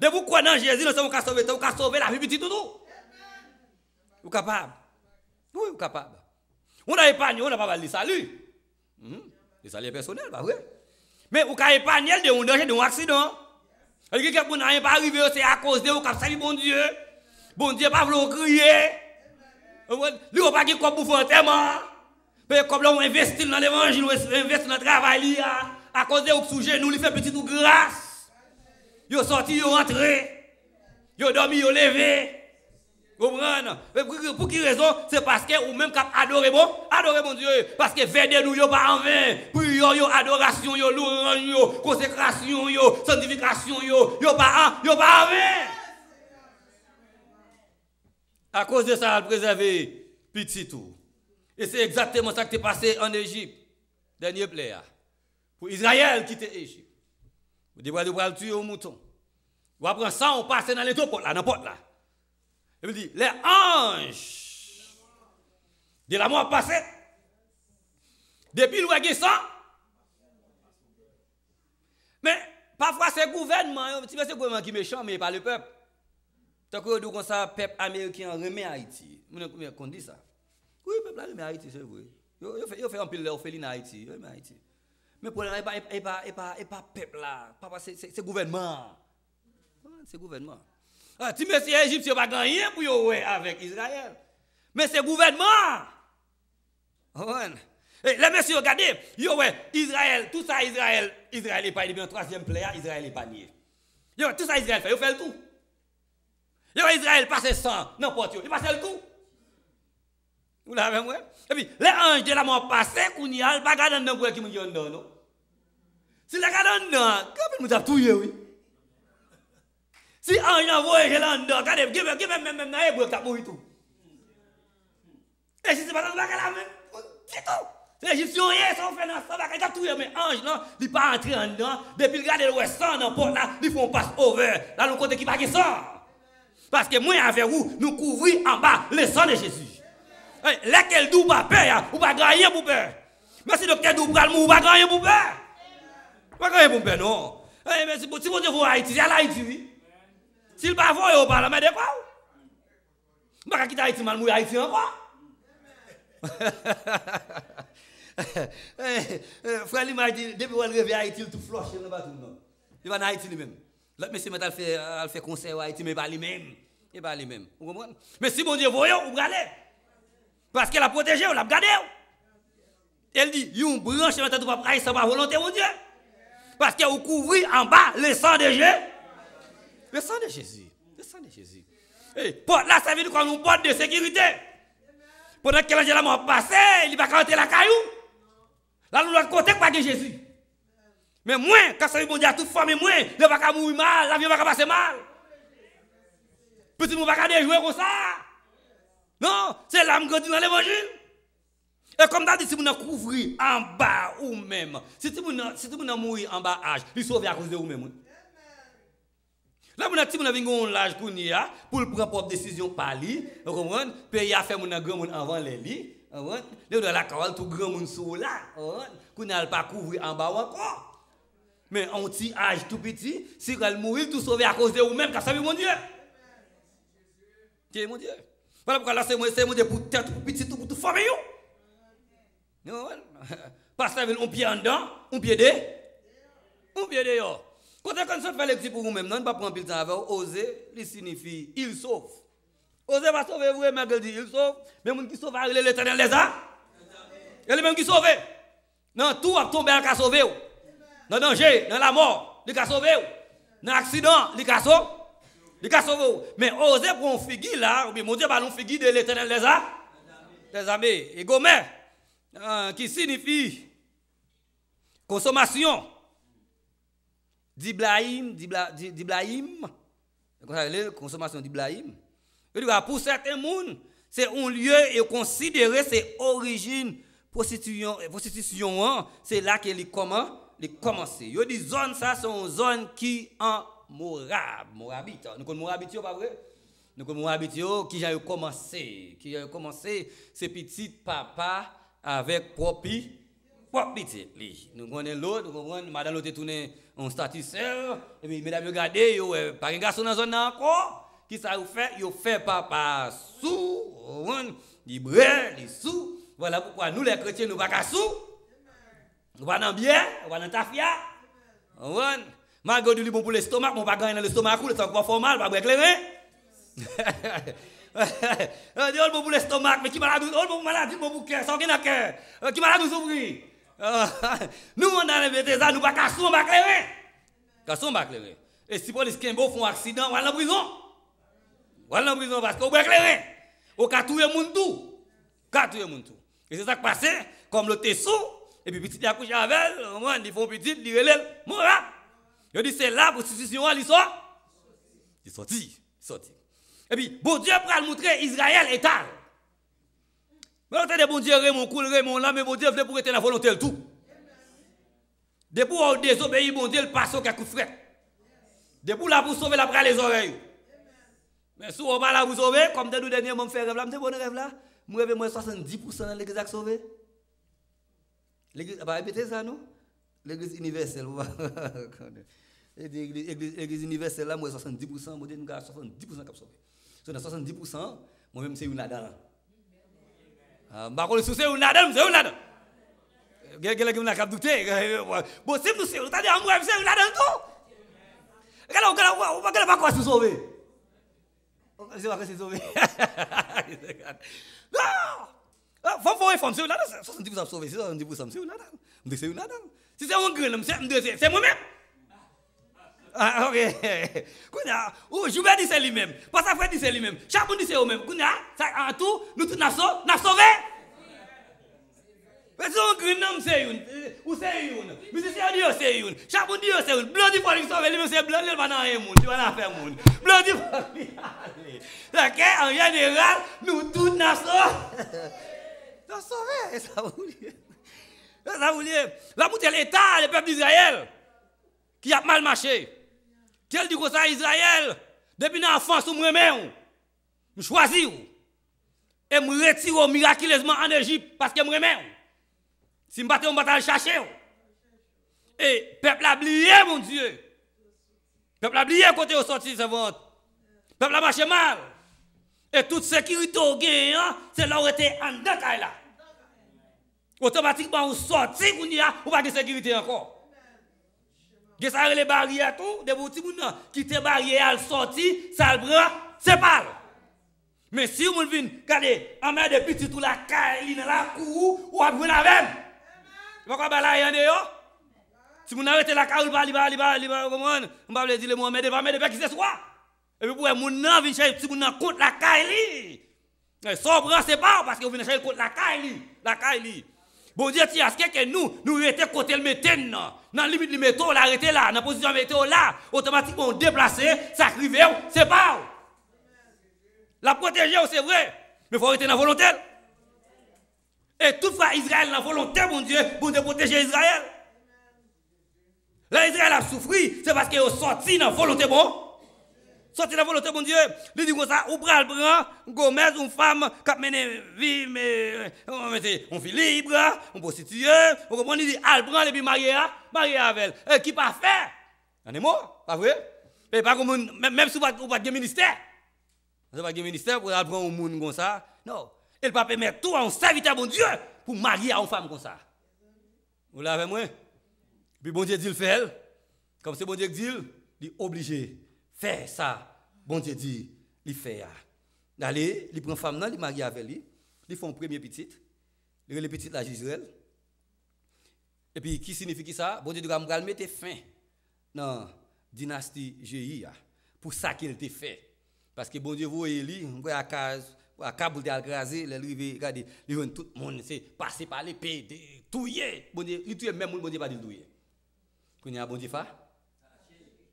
De vous quoi dans Jésus, nous sommes sauver la vie petite tout. Vous capable? Oui, vous capable. On a épargné, on n'a pas le salut. Le salut personnel, pas vrai? Mais vous avez épargné de un danger, de un accident. Et quelqu'un qui n'a pas arrivé, c'est à cause de vous qui salut bon Dieu. Bon Dieu, pas vous crier. Lui, on pas qui comme vous faire un témoin. Mais comme là, on investit dans l'évangile, on investit dans le travail, à cause de vous sujet, nous, lui fait petit ou grâce. Vous sorti, vous rentré. Vous dormi, vous levé. Comprenez? Pour quelle raison? C'est parce que ou même cap adorer bon Dieu. Parce que veillez nous yo pas en vain. Prière yo, adoration yo, louange yo, consécration yo, sanctification yo pas en vain. À cause de ça, préserver petit tout. Et c'est exactement ça qui est passé en Égypte. Dernier player. Pour Israël qui était Égypte. Vous devez tuer un mouton. Vous apprenez ça, on passe dans les deux portes là, n'importe là. Il me dit, les anges de la mort passée, depuis le règne ça, mais parfois c'est le gouvernement, c'est le gouvernement qui est méchant, mais pas le peuple. Tant que vous comme ça, le peuple américain remet Haïti. On dit ça. Oui, le peuple remet Haïti, c'est vrai. Il fait un peu l'orpheline à Haïti. Mais pour le moment, il n'est pas peuple là. C'est le gouvernement. C'est le gouvernement. Si monsieur Égyptien n'a pas rien pour jouer avec Israël. Mais c'est le gouvernement. Et les messieurs, regardez, Israël, tout ça, Israël n'est pas bien, troisième player, Israël n'est pas nié. Tout ça, Israël fait, il fait le tout. Israël passe sans n'importe où, il passe le tout. Vous l'avez vu? Et puis, les anges de la mort passé, qu'on y a, pas garder dans le qui me dit non. Si les gars dans quand nous avons tout oui. Si ange envoie là-dedans, regardez, même dans les bois, ça mourit tout. Et si c'est pas dans la même, c'est tout. Les Égyptiens, ils sont fait dans ça, ils ont tout, mais ange, non, ils ne pas entrer en dedans. Depuis le regardez le sang dans le port là, ils font passe over. Là, le côté qui va qui sort. Parce que moi, avec vous, nous couvrons en bas le sang de Jésus. Lesquels d'où pas peur, ou pas rien pour peur. Merci docteur Doubral, ou pas rien pour peur. Pas rien pour peur, non. Mais si vous dites Haïti, c'est à Haïti, oui. S'il pas voit, il parle, mais de quoi? Je ne vais pas quitter Haïti, mal, Haïti encore. Frère, il m'a dit, depuis qu'il revient à Haïti, il tout floche, il va tout le monde. Il va en Haïti lui-même. L'autre monsieur, il fait concert à Haïti, mais pas lui-même. Il pas lui-même. Vous comprenez? Mais si mon Dieu voyez, vous regardez. Parce qu'elle a protégé, vous la regardez. Elle dit, il y a une branche dans la tête de papa, ça va volonté, mon Dieu. Parce que vous couvrez en bas le sang de Jésus. Le sang de Jésus. Le sang de Jésus. Et là, ça veut dire qu'on a une porte de sécurité. Pendant que l'angèle m'a passé, il va canter la caillou. Là, nous l'autre côté, pas de Jésus. Mais moi, quand ça veut dire à toute femme, moi, il ne va pas mourir mal, l'avion va pas passer mal. Petit monde va pas jouer comme ça. Non, c'est l'âme grandit dans l'évangile. Et comme tu as dit, si vous couvrir en bas ou même, si vous mourir en bas âge, il sauve à cause de vous-même. Là, vous avez l'âge pour prendre propre décision par lui, vous comprenez? Pays a fait mon grand monde avant les lits, vous comprenez? Vous avez la carole tout grand monde sous là, vous n'allez pas couvrir en bas encore. Mais en petit âge tout petit, si vous allez mourir, tout sauver à cause de vous-même, car ça veut mon Dieu. Dieu, mon Dieu. Voilà pourquoi là, c'est mon Dieu pour tête, pour petit, pour tout famille. Parce que on pied en dedans, on pied dehors. Quand on fait les petits pour vous-même, non, pas prendre le temps avec oser, il signifie il sauve. Oser va sauver vous, mais il dit il sauve. Mais les gens qui sauvent, l'Éternel les a. Il y a les mêmes qui sauvent. Non, tout a tombé à sauver. Dans le danger, dans la mort, il a sauvé. Dans l'accident, il a sauvé. Il a sauvé. Mais oser pour un figure là, ou bien mon Dieu, un figure de l'Éternel les a. Les amis, et Gomer, qui signifie consommation. D'Ibrahim, consommation d'Ibrahim. Pour certains mondes, c'est un lieu et considérer ses origines prostitution, c'est là que les commencent. Il y a des zones, ça sont des zones qui en Morabite. Nous connaissons Morabite, pas vrai? Nous connaissons Morabite qui a commencé, c'est petit papa avec propre petit. Nous connaissons l'autre, nous comprenons, madame l'autre tourné en statisseur, et puis mesdames, regardez, par un garçon dans la zone encore, qui ça fait? Il fait papa sous, il brûle, il sous. Voilà pourquoi nous les chrétiens, nous ne sommes pas sous. Nous ne sommes pas bien, nous sommes pas tafia. Malgré du bon pour l'estomac, mon pas gagner dans l'estomac, le temps pas formal, pas éclairé. Dis bon pour l'estomac, mais qui malade, bon malade, bon pour cœur, sans rien cœur. Qui malade nous ouvrir. Nous on a les ça, nous pas cassons, on va éclairer. Cassons, on va éclairer. Et si police Kimbo font un accident, on va en prison. On va en prison parce qu'on va éclairer. On va tuer le monde tout. Et c'est ça qui passe, comme le Tessou, et puis petit a couché avec elle, ils font petit, ils relèvent, mora. Je dis c'est là pour situation l'histoire. Il sorti. Et puis bon Dieu pour montrer Israël état. Mais on bon Dieu Raymond là, mais bon Dieu veut pour être la volonté le tout. Depuis on désobéit bon Dieu, il passe au coup de fret. Depuis là pour sauver la bras les oreilles. Mais si on va là vous sauver, comme dans nous derniers moments faire rêve là, me bon rêve là. Moi, rêve 70% dans l'église à sauver. L'église, bah, répétez ça, non? L'église universelle. L'église universelle, là, moi, 70%, moi, je 70% qui sauver. So, dans 70%, moi-même, c'est une là-dedans. Par contre, c'est une là-dedans, c'est une là-dedans. Quelqu'un qui m'a douté. Bon, si nous sommes, c'est-à-dire, moi, c'est une là-dedans tout. Regardez, pas quoi se sauver. C'est pas que c'est sauvé. Non! Femme, c'est une là-dedans. 70% sauvé, 70%, c'est une là-dedans. C'est une là-dedans. Si c'est un grand, c'est moi-même. Ah, ok. Je vais dire c'est lui-même. Pas ça, frère dit c'est lui-même. Chaque monde dit c'est lui-même. En tout, nous tous nous sauvé. Mais si on grand, c'est une. Ou c'est une. Mais si c'est Dieu, c'est une. Chaque monde dit c'est une. Blanc dit pour lui sauver, lui c'est blanc, il va dans un monde. Il va dans faire monde. Blanc dit pour lui aller. Ok, en général, nous tous nous sauvés. Et ça vous dit. Ça vous dit. Là, pour l'État, le peuple d'Israël, qui a mal marché. Quel dit que ça, Israël, depuis l'enfance, je me choisis. Et je me retire miraculeusement en Égypte parce que je me remets. Si m'batte on va chercher. Et peuple a oublié mon Dieu. Peuple a oublié côté au sorti sa vente. Peuple a marché mal. Et toute sécurité au gain, c'est là où était en dedans là. Automatiquement on sorti ou pas de sécurité encore. Que ça les barrières tout, des petits moun qui te barrière al sorti, ça le prend, c'est pas. Mais si vous venez regarder en mer de petit tout la caille dans la cour ou après la même. Pourquoi ba la yande yo? Si vous arrêtez la caille liba comment on va dire le mot mais de qui c'est soit. Et puis pour moun nan vinn chercher si moun nan contre la caille li. Sobre c'est pas parce que vous venez chercher contre la caille li. Bon Dieu ti aske que nous était côté le meten dans limite le métaux l'arrêter là dans position météo là automatiquement on déplacer ça arrive c'est pas. La protéger, c'est vrai, mais il faut arrêter dans la volonté. Et toutefois, Israël dans la volonté, mon Dieu, pour protéger Israël. Là, Israël a souffert, c'est parce qu'il est sorti dans la volonté, bon. Sorti dans la volonté, mon Dieu. Il dit comme ça, ou bras le bras, Gomez, une femme, qui a mené vie, mais on fait libre, on prostituée, on comprend, il dit, Albran, et puis marié avec elle. Qui pas fait? On est mort, pas vrai? Et pas comme, même si vous pas de ministère. Vous n'avez pas de ministère pour prendre un monde comme ça. Non. Il ne peut pas permettre tout à un serviteur, bon Dieu, pour marier à une femme comme ça. Vous l'avez moi? Puis bon Dieu dit le fait. Comme c'est bon Dieu dit, il est obligé de faire ça. Bon Dieu dit, il fait. Allez, il prend une femme, il marie avec lui. Il fait un premier petit. Il fait le petit là, Israël. Et puis, qui signifie ça? Bon Dieu dit, il va mettre fin dans la dynastie Jéhi. Pour ça qu'il te fait. Parce que bon Dieu vous Élie, on voit à Kaboul de Algraser, les regardez, tout le monde c'est passé par l'épée, touyer. Bon Dieu, il tue même bon Dieu pas de touyer. Quand il y a bon Dieu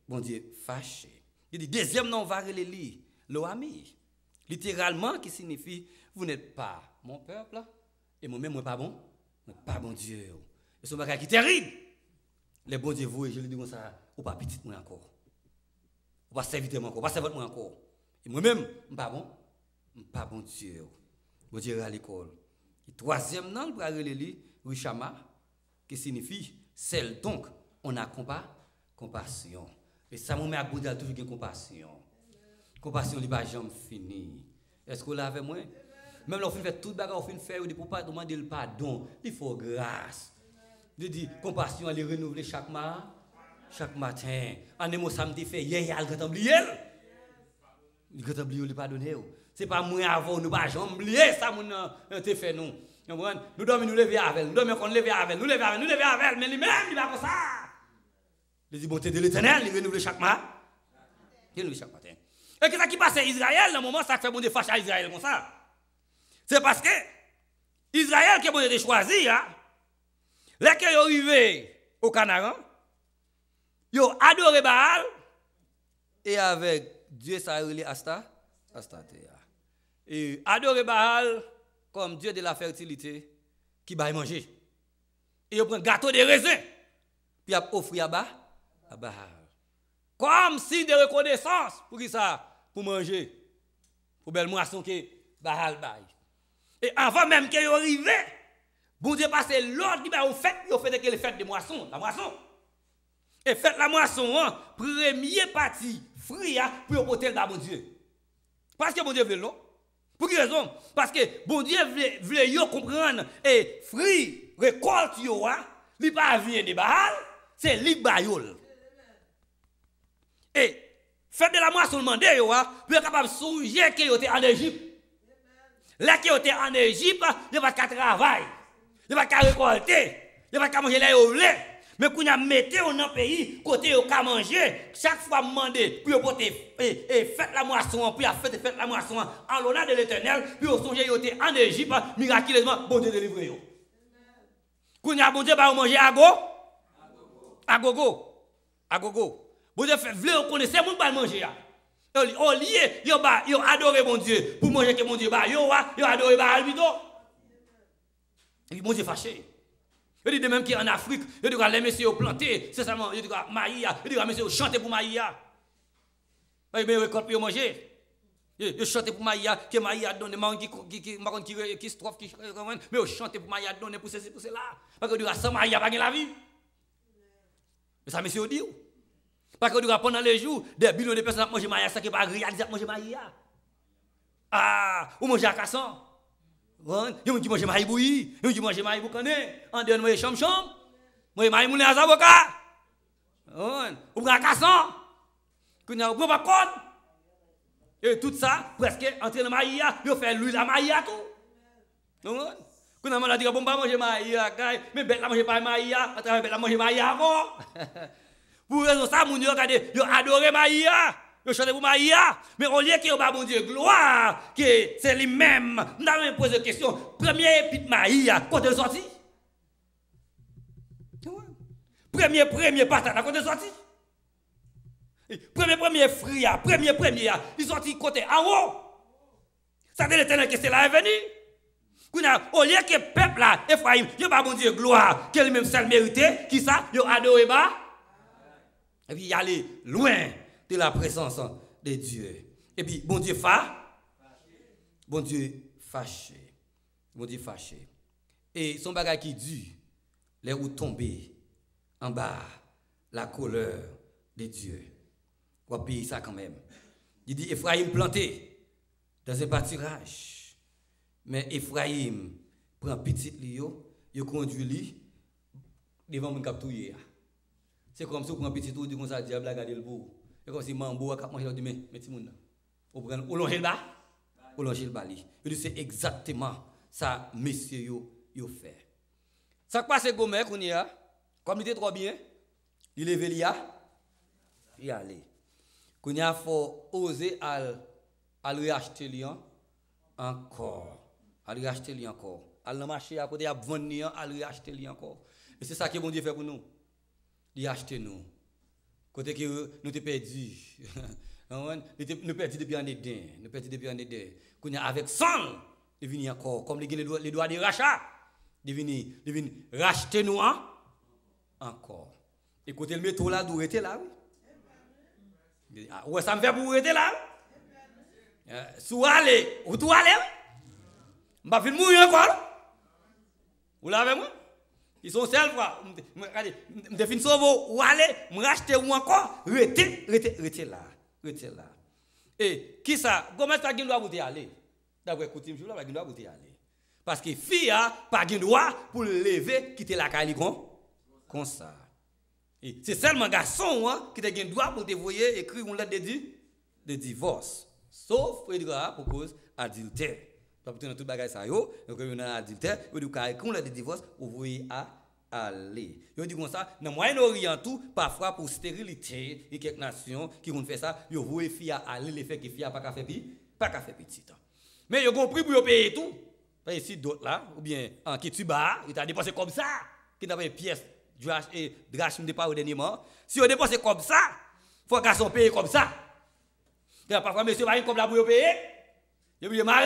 bon Dieu fâché. Il dit deuxième nom va reler lui, l'ami. Littéralement qui signifie vous n'êtes pas mon peuple et moi-même moi pas bon, pas bon Dieu. Et ce bagage qui est terrible. Les bon Dieu vous je lui dis comme ça, ou pas petit moi encore. Ou pas serviteur moi encore, pas servante moi encore. Et moi-même, je ne suis pas bon Dieu. Bon Dieu à l'école. Le troisième nom, il va relire Richama, qui signifie celle donc on a compassion. Et ça me met à bout de toujours une compassion. Compassion, il n'est pas jamais fini. Est-ce que vous l'avez moi? Même lorsqu'on fait tout le bagage, on fait faire, il ne faut pas demander le pardon. Il faut grâce. Je dis, compassion, elle est renouvelée chaque matin. En émo samedi fait, hier, elle a oublié. Il a oublié, il pas donné. C'est pas moi avant, nous pas jamais oublier ça, mon te fait nous. Nous dormons, nous lever avec, nous dormons qu'on lever avec, nous lever avec, mais lui-même, il va comme ça. Il dit, bonté de l'éternel, il renouvelle chaque matin. Il renouvelle chaque matin. Et qu'est-ce qui passe à Israël, dans le moment, ça fait bon de fâcher à Israël comme ça. C'est parce que Israël qui est bon de choisir, là qu'ils sont arrivés au Canaan, ils ont adoré Baal, et avec Dieu, ça a relé Astaté. Et adorer Baal comme Dieu de la fertilité qui va manger. Et ils prennent gâteau de raisin, puis ils offrent à Baal. Comme signe de reconnaissance pour qui ça? Pour manger. Pour belle moisson que Baal baille. Et avant même qu'ils arrivent, bon Dieu passe l'ordre qui va au fait, il fait que les fêtes de moisson, la moisson. Et faites la moisson, premier parti, fruit, pour porter le bon Dieu. Parce que bon Dieu veut l'eau. Pour quelle raison? Parce que bon Dieu veut comprendre et fruit, récolte, il pas vient de Baal, c'est lui Bayol. Et faites de la moisson demandé, pour être capable de songer qu'il était en Égypte. Là qu'il était en Égypte, il va pas travailler, il va pas récolter, il va pas manger les ovlés. Mais quand on a mis dans le pays, côté on a manger, chaque fois demander, puis on porter et faites la moisson, puis faites la moisson en l'honneur de l'Éternel, puis on songe qu'il était en Égypte, miraculeusement, bon Dieu délivre. Quand on a bon Dieu, on manger à gogo. Bon Dieu fait vle on connaît c'est moun pas manger. Au lieu yo adorer bon Dieu pour manger que mon Dieu ba yo adorer ba albito. Et bon Dieu fâché. Il dit de même qui en Afrique, il dit les messieurs planter, c'est seulement il dit Maïa, il dit messieurs chanter pour Maïa. Il bien récolte pour manger. Yo chante pour Maïa, que Maïa donne, qui strophe, mais yo chante pour Maïa donne pour ceci, pour cela. Parce que sans Maïa, pas la vie. Mais ça, monsieur, dit. Parce que pendant les jours, des millions de personnes mangent Maïa, ça qui pas réaliser manger Maïa. Ah, ou manger à cassan. Yo dit manger Maïa bouilli, yo dit manger Maïa boucané, en dehors manger cham-cham. Moi Maïa moulin à avocat. Ou prend à cassan. Qu'on a pas compte. Et tout ça, presque, entre dans Maïa, il fait l'huile à Maïa tout. Quand on a dit, bon, pas manger Maïa, mais bête la manger pas Maïa, à travers bête la manger Maïa avant. Pour raison ça, mon Dieu, regardez, ils adorent Maïa, ils chantent pour Maïa, mais au lieu que vous bon Dieu, gloire, que c'est lui-même, nous avons posé une question, premier épître Maïa, quand est sorti? Premier patate, quand est sorti? Premier fruit, premier, ils sont côté en haut. Ça c'est l'éternel qui c'est là venu. Au lieu que le peuple là, Ephraim, il pas bon Dieu gloire, qu'il même seul mérité, qui ça, il adoré bas. Et puis il aller loin de la présence de Dieu. Et puis bon Dieu bon Dieu fâché. Bon Dieu fâché. Et son bagage qui dit, les où tomber en bas, la colère de Dieu. On va payer ça quand même. Il dit Ephraim planté dans un pâturage. Mais Ephraim prend petit lio, il conduit lui devant mon captouiller. C'est comme si on prend petit tout, dit comme ça, diable a gardé le bout. C'est comme si mambo a mangé, dit mais petit monde. On prend on longe le bas, on longe le bas. Il dit c'est exactement ça monsieur yo fait. Ça passe Gomer qu'on y a, comme il était trop bien, il levé il allait. Qu'on y a faut oser à lui acheter lion encore. À lui acheter lion encore. À le marché à côté à vendre lion, à lui acheter lion encore. Et c'est ça que bon Dieu fait pour nous. Il acheter nous. Côté que nous te perdu. Nous perdu depuis un Éden, nous perdu depuis un Éden. Qu'on y a avec sang, il vient encore comme les doigts de rachat. Il vient racheter nous encore. Et côté le métro là d'où était là. Ouais, ça me fait pour arrêter là. Sous aller, ou tout aller. Je vais mourir encore. Vous l'avez moi? Ils sont seuls fois. Regardez, je vais sauver ou aller, je vais racheter ou encore. Restez là. Et qui ça? Comment est-ce que vous doit aller? D'après coutume, je dois aller. Parce que fille a pas de droit pour lever, quitter la caille comme ça. C'est seulement garçon qui a le droit pour te voyer écrire une lettre de divorce. Sauf pour cause d'adultère. Parce que dans tout bagage ça yo, donc on a adultère, on dit écrire une lettre de divorce pour voyer à aller. Yo dit comme ça, dans Moyen-Orient tout, parfois pour stérilité, et quelques nations qui vont faire ça, yo voyer fille à aller les faire que fille pas faire petit. Mais yo compris pour payer tout. Parce que si d'autres là ou bien en qui tu bas, il t'a dépensé comme ça, qui n'a pas une pièce Drach me départ au dernier moment. Si on dépense comme ça, il faut que garçon paye comme ça. Parfois, monsieur va comme la pour payer. Il y a marre,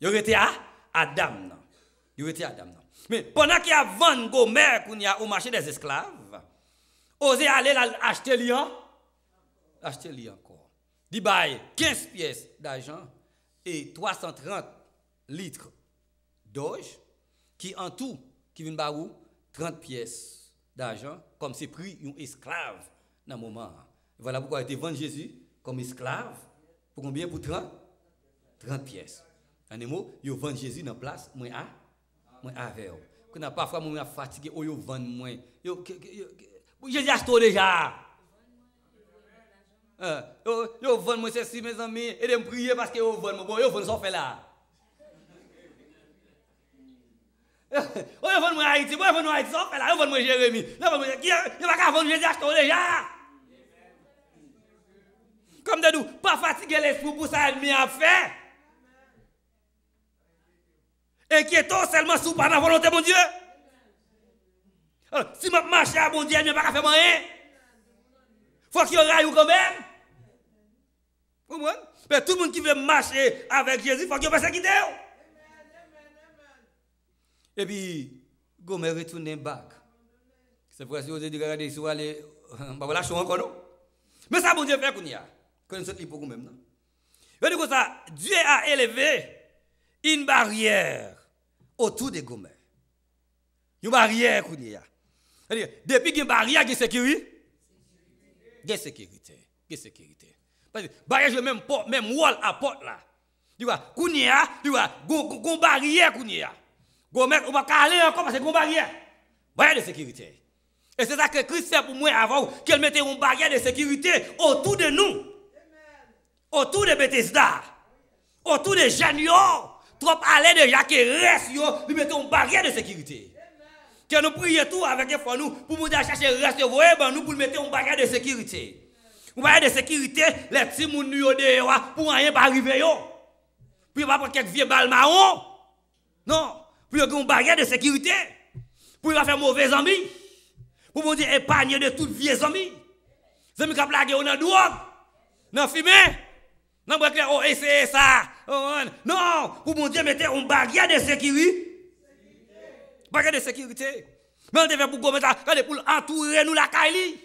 il y a Adam. Mais pendant qu'il y a 20 Gomer au marché des esclaves, osez aller acheter lion. Acheter lion encore. Il bail 15 pièces d'argent et 330 litres d'eau qui en tout qui viennent barou 30 pièces d'argent, comme c'est pris un esclave dans le moment. Voilà pourquoi il a été vendu Jésus comme esclave. Pour combien? Pour 30 pièces. En un mot, il vend Jésus dans la place, moi avec. Quand on a parfois moi fatigué, il vend moi. Jésus a acheté déjà. Il vend moi ceci mes amis et de me prier parce que il vend moi. Bon, il vend ça fait là. Oh, il vend moi Haïti, il vend moi Haïti, ça fait là, il vend moi Jérémie. Il va pas vendre Jésus acheté déjà. Comme de nous, pas fatiguer l'esprit pour ça, ennemi a fait. Inquiétons seulement sous par la volonté de mon Dieu. Alors, si je marche à mon Dieu, il n'y a pas qu'à faire rien. Il faut qu'il y ait un quand même. Vous comprenez? Mais tout le monde qui veut marcher avec Jésus, il faut qu'il fasse quitter. Et puis, Gomer retourne back. C'est pour ça que vous avez dit, regardez, si vous allez, on va lâcher encore, non? Mais ça, mon Dieu, fait qu'on y a. Connaissez-vous pour vous-même, non? Je dis comme ça, Dieu a élevé une barrière autour des Gomères. Une barrière, depuis qu'il y a une barrière, il y a sécurité. Il y a sécurité. Parce que barrière, même wall à porte là. Tu vois, Kounia, tu vois, gon barrière Kounia. Gomer, on va aller encore parce que gon barrière. Barrière de sécurité. Et c'est ça que Christ fait pour moi avant qu'elle mette une barrière de sécurité autour de nous. Autour de Bethesda. Autour de Janio. Trop aller déjà qui reste yo, lui mettons une barrière de sécurité. Que nous prions tout avec les fois nous pour nous chercher recevoir nous pour mettre une barrière de sécurité. Une barrière de sécurité, les petits moun yo dehors pour rien pas arriver yo. Puis pas prendre quelques vieux balles marron. Non, puis une barrière de sécurité. Pour pas faire mauvais amis. Pour vous dire épargner de toutes vieux amis. Amis qui plagué dans drogue, dans fumée, dans boire oh essayez ça. Non, pour mon Dieu mettez une barrière de sécurité. Barrière de sécurité. Mais on devait pour entourer nous la caille.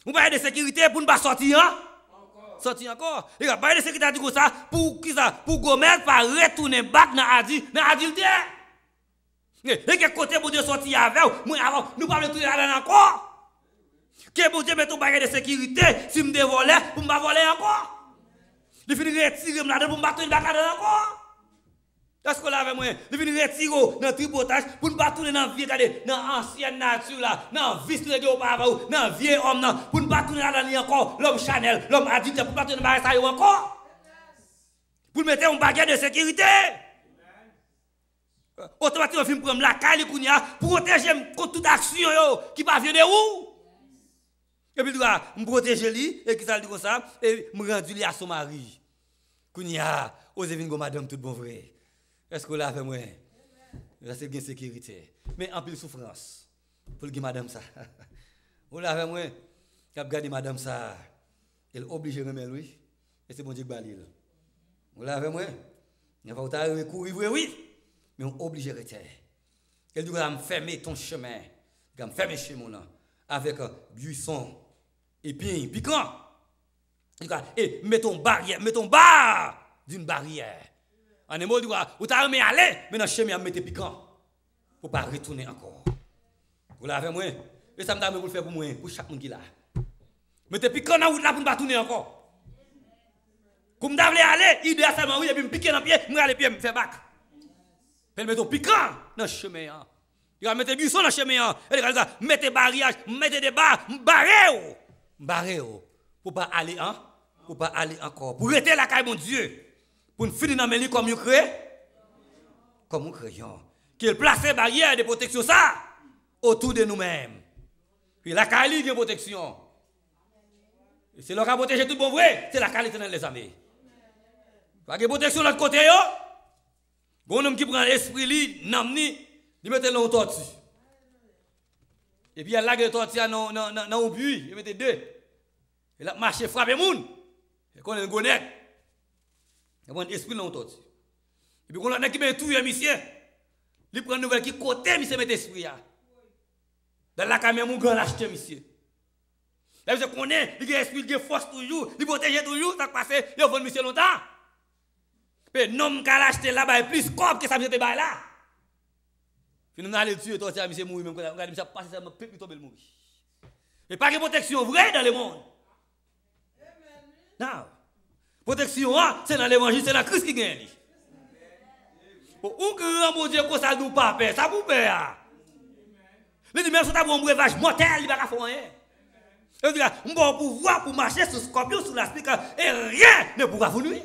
Une barrière de sécurité pour ne pas sortir. Sortir encore. Il y a pas de sécurité dit comme ça pour qui ça pour Gomez pas retourner back dans adulte. Et quel côté pour Dieu sortir avec moi avant nous pas retourner là encore. Que pour Dieu mettre une barrière de sécurité si me dévoler pour me pas voler encore. Il finit retirer me là pour me battre une bagarre encore. Est-ce que là avec moi, il finit retirer dans le tripotage pour ne pas tourner dans vie dans ancienne nature là, dans vice de auparavant, dans vieux homme là, pour ne pas tourner là encore l'homme Chanel, l'homme adulte pour pas tourner dans ça encore. Pour mettre une baguette de sécurité. Automatiquement film prendre la caille kounya pour protéger contre toute action yo qui pas vient de où. Et puis doit me protéger lui et qui ça dit comme ça et me rendu lui à son mari. Kounya, osez venir go madame tout bon vrai. Est-ce que là avec moi? Là c'est bien sécurité. Mais en plus souffrance. Pour le madame ça. Ou là avec moi, cap garder madame ça. Elle obligé de remettre lui et c'est bon Dieu balil. Ou là avec moi, il va pas courir oui. Mais on obligé de rester. Elle dit me fermer ton chemin. Me fermer chez mon avec un buisson et puis piquant. Et mettons barrière, mettons barre d'une barrière. En un mot, vous t'avez aller, mais dans le chemin, vous mettez piquant. Pour ne pas retourner encore. Vous l'avez moi. Et ça me donne pour le faire pour moi, pour chaque monde qui l'a. Mettez piquant dans la route là pour ne pas tourner encore. Comme vous devez aller, idéal seulement oui, et puis me piquer dans le pied, me aller pied, me faire back. Elle met piquant dans le chemin. Il va mettre des buissons dans le chemin. Elle va mettre barrières, mettre des barres, barrer. Pour pas aller pour pas aller encore. Pour rester la caille mon Dieu. Pour nous finir dans le comme nous créons. Comme nous créons. Qu'il place des barrières de protection ça autour de nous-mêmes. Puis la caille qui a protection. C'est là qui a protégé tout bon vrai. C'est la qualité dans les amis. Pas de protection de l'autre côté yo. Bon homme qui prend l'esprit li, namni, il mette dans tortue. Et puis il y a là que tortue dans un puits, il mette deux. Il a marché frapper moun. Et qu'on est gonnet. Il prend l'esprit dans tortue. Et puis qu'on a qui met tout monsieur. Il prend nouvelle qui côté monsieur met esprit là. Dans la caméra mon grand l'acheter monsieur. Là je connais, il a esprit, il a force toujours, il protège toujours, ça passe, il a monsieur longtemps. Mais non, qu'à l'acheter là-bas, plus corps que ça me fait là. Puis nous allons tuer, toi, monsieur mourir, même quand on a passé ça, on peut tomber le mourir. Mais pas de protection vraie dans le monde. Non. Protection, c'est dans l'évangile, c'est dans Christ qui gagne. Ou que mon Dieu, qu'on ça nous pas peur, ça vous peur. Il dit, même si tu as un breuvage mortel, il va pas faire rien. Il dit, on va pouvoir pour marcher sur le scorpion, sur la spique, et rien ne pourra vous nuire.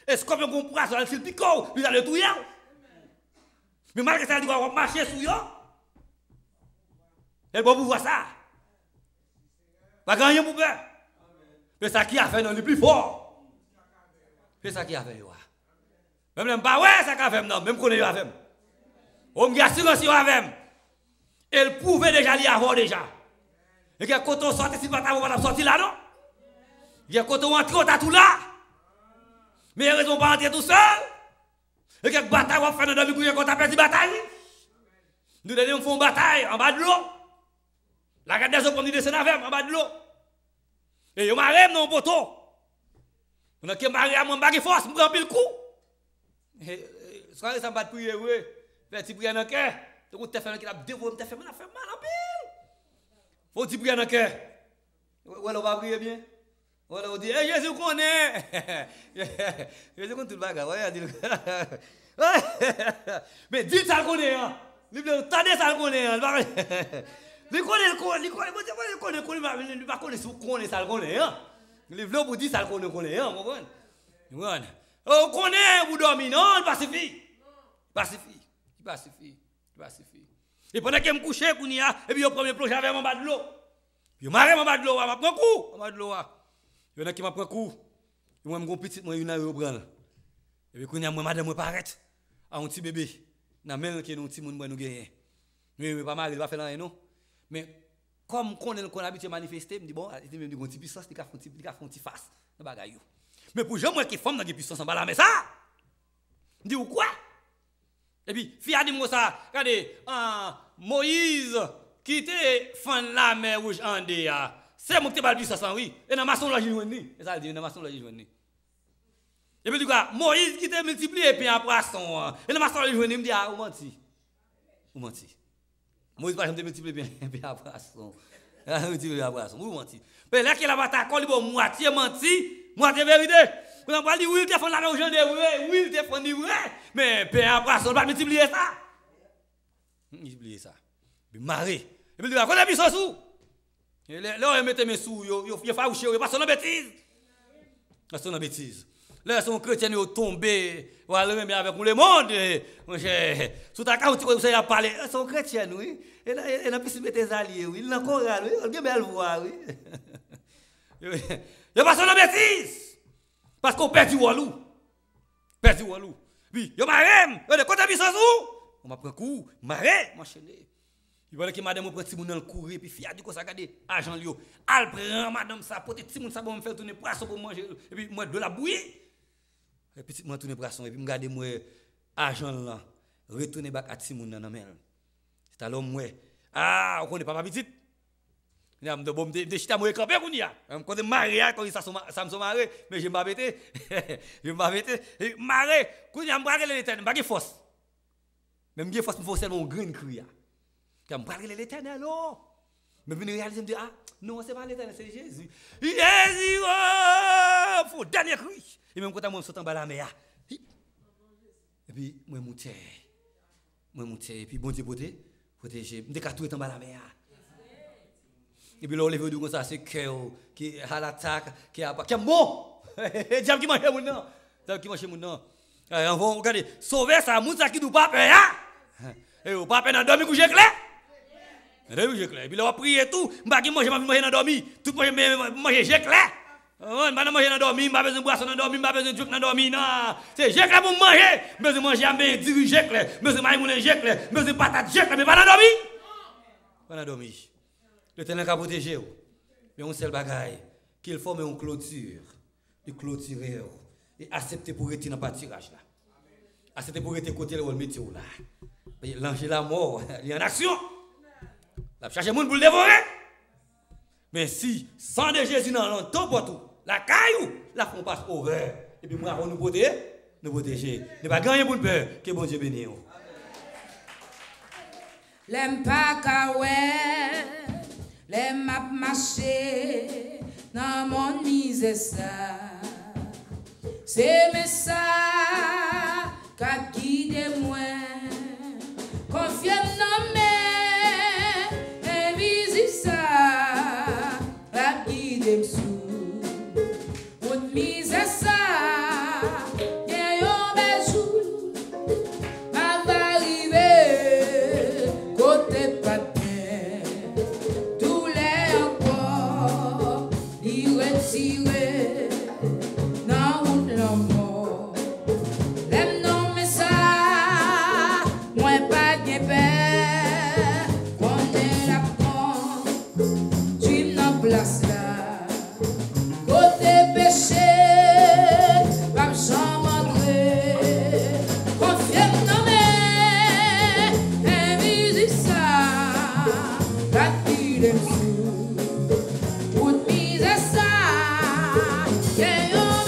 Et ce qu'on peut comprendre, c'est le picot, il a le tout. Mais malgré ça, il doit marcher sur eux. Et bon, vous voir ça. Pas grand rien pour faire. Mais ça qui a fait, non, le plus fort. C'est ça qui a fait, même pas, ouais, ça qui a fait, non, même qu'on est avec. On me assure si on avec. Elle pouvait déjà l'y avoir déjà. Et quand on sortit, si on va sortir là, non? Il y a quand on entre, on a tout là. Mais ils ne pas entrer tout seul. Et quelques batailles vont faire dans le milieu quand on a perdu bataille. Nous faisons une bataille en bas de l'eau. La garde des eaux pour nous descendre avec en bas de l'eau. Et ils m'arrêtent dans le poteau. On a que marié à mon bagage force, me prend pile coup. Soirée ça va prier oui. Petit prière dans cœur. Donc tu fait qui a dévoré, tu fait mal en pile. Faut tu prier dans cœur. Ouais, on va prier bien. Voilà, on dit Jésus connaît. Jésus connaît tout le bagage. Ouais, dit. Mais dis ça le connaît hein. Tendez ça le connaît hein. Il connaît, il va connaître ça le connaît hein. Il veut pour dire ça le connaît hein, comprendre. On connaît vous dormir non, il pacifie. Et pendant que me coucher kounia et puis au premier plonge avec mon bas de l'eau. Puis marre mon bas de l'eau, m'a prend coup, mon bas de l'eau. Il y en a qui m'a prend coup. Moi mon petit moi une au prendre. Et puis kounia moi madame moi paraître à un petit bébé. N'a même que nous petit monde nous gagner. Mais pas mal, il va faire rien non. Mais comme qu'on habitué manifester, me dit bon, il me dit une petite puissance, il a fait un petit face dans bagaille. Mais pour gens moi qui femme dans une puissance en bas là mais ça. Me dit ou quoi? Et puis fille a dit moi ça, regardez, Moïse qui était fan la mer rouge en déa. C'est moi qui pas puissance oui. Et dans maçon là joindre. Et ça dit dans maçon là joindre. Et puis du coup Moïse qui était multiplié puis un poisson. Et dans maçon là joindre me dit ah ou menti. Moïse pas jamais multiplié bien un poisson. Multiplié un poisson. Ou menti. Mais là qu'il a bataille il bon moitié menti, moitié vérité. On a pas dit oui, il te fait la même chose oui, il te fait vrai. Mais un poisson pas multiplier ça. Multiplier ça. Puis marrer. Et puis il va connaître puissance sous. Et là on mettait mes sous, il faut faucher, il pas son bêtise. Pas son bêtise. Là son chrétien est tombé, voilà même avec le monde. Mon cher, sous ta carte vous avez parlé, son chrétien oui. Et là il a pu mettre des alliés oui, il a encore oui, il a belle voix oui. Il pas son bêtise. Parce qu'on perd du walou. Oui, yo marem, yo de côté puissance où? On m'a pris coup, maré, m'enchaîner. Il voilà que madame prend petit moun dans courir puis fille a dit qu'on ça regarder argent li yo. Al prend madame ça porter petit moun ça bon me faire tourner poisson pour manger et puis moi de la bouillie. Et petit moi tourner poisson et puis me garder moi argent là retourner back à petit moun dans mel. C'est alors moi on connaît pas petite. N'a de bon de chita moi camper kounia. Quand de mariage quand ça me sont marié mais je m'abêté. Marié kounia me braquer l'éternel, pas force. Même j'ai force pour faire mon grain cria. Quand me braquer l'éternel oh. Mais venir réaliser me dire ah non c'est pas l'éternel c'est Jésus. Jésus oh, faut dernier cri. Et même quand moi saute en bas la mer. Et puis moi monter et puis bon Dieu protéger me décatouer en bas la mer. Et puis là, on lève du comme ça, c'est cœur qui a l'attaque, qui est bon. Diable qui mange mon nom. Regardez, sauver ça, moussa qui nous pas peur. Et au pas peur dans dormir coucher clair. Et puis là, on va prier tout. M'pas qui manger dans dormir. Tout manger j'ai clair. On va manger dans dormir, m'pas besoin de boisson dans dormir, m'pas besoin de juke dans dormir. Non, c'est j'ai clair pour manger. Besoin manger à main dirigé clair. Besoin manger mon j'ai clair. Besoin patate j'ai clair, mais pas dans dormir. Pas dans dormir. L'Éternel a protégé. Mais on seul bagaille qu'il forme une clôture, de clôturer et accepter pour rester dans le pâturage là. Accepter pour rester côté le météo là. L'ange de la mort, il est en action. Il cherche monde pour le dévorer. Mais si sans de Jésus dans l'entend pour tout, la caillou, la font passe au vert. Et puis moi on nous protéger. Ne pas gagner pour peur que bon Dieu bénisse. L'aime pas kawel. Les map marché dans mon misère ça. C'est mais ça qu'a guidé moi. Confiant dans mes invisible ça. Qu'a guidé sous. Mon misère ça. Put me aside, yeah, you're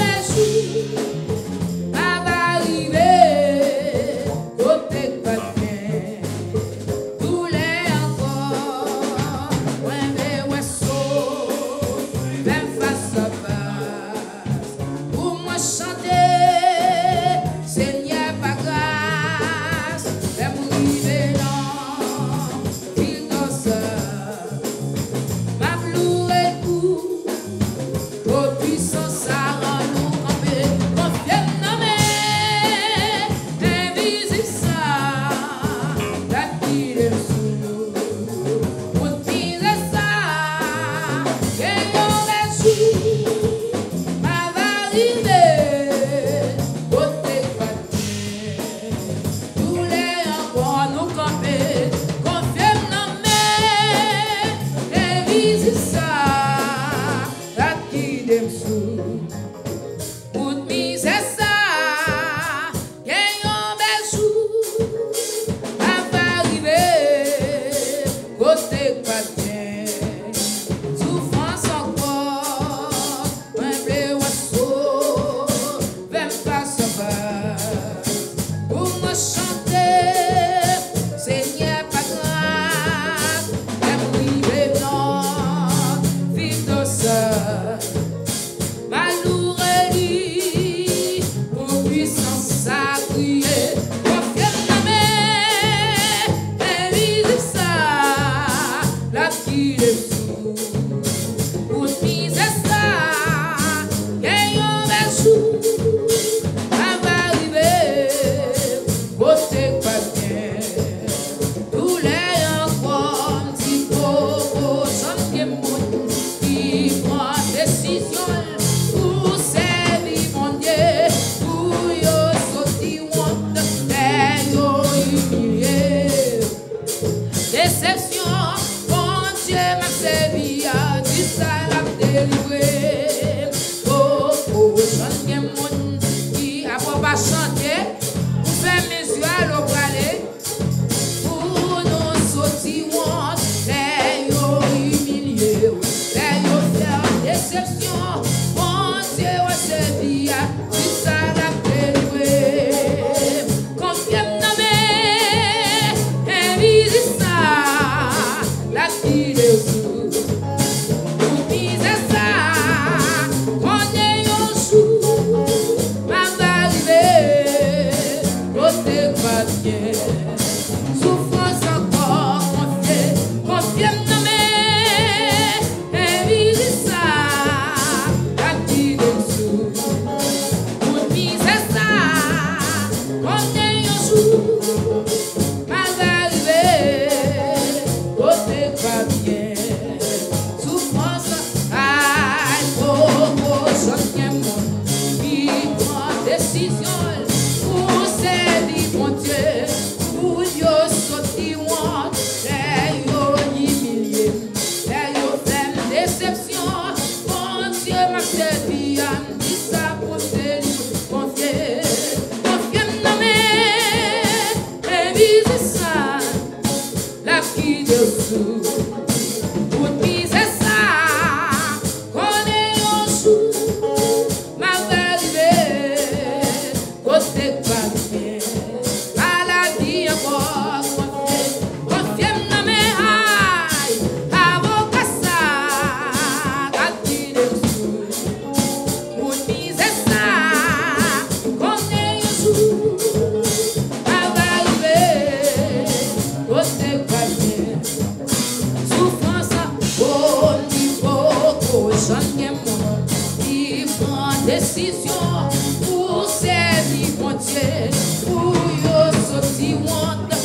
qui dessous. Pour dire ça, qu'on est en jour, ma arrivée, côté papier, à la vie encore, confirme dans mes haïs, avocat ça, qui dessous. Pour dire ça, qu'on est en jour, ma arrivée, côté papier. Souffrance au niveau, j'en ai moins. Il prend décision pour servir mon Dieu, pour yo sortir honte,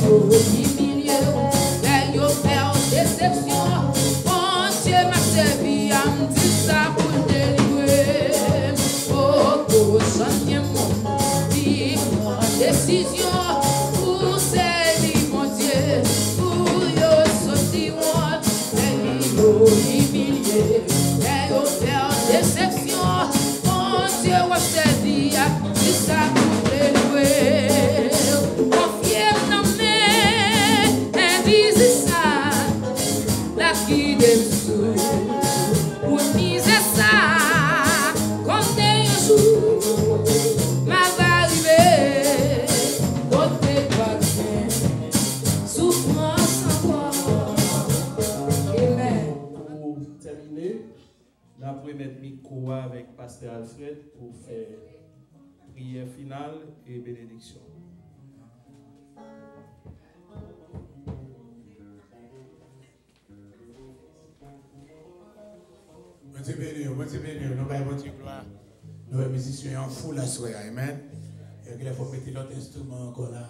yo humilié, yo faire déception. Mon Dieu m'a servi à me dire ça pour délivrer. Oh, j'en ai moins. Il prend décision pour servir mon Dieu, pour yo sortir honte, yo humilié, yo faire déception. Mon Dieu m'a servi à me dire ça pour délivrer. Confirme dans mes invisibles, la qui dessous. Pour dire ça, qu'on est un jour, ma va arriver, côté vaccin, souffrance encore. Amen. Pour terminer, nous allons mettre micro avec Pasteur Alfred pour faire prière finale et bénédiction. Dieu béni, nous allons Dieu gloire. Nous musiciens en full à soir, amen. Et il faut mettre l'autre instrument encore là.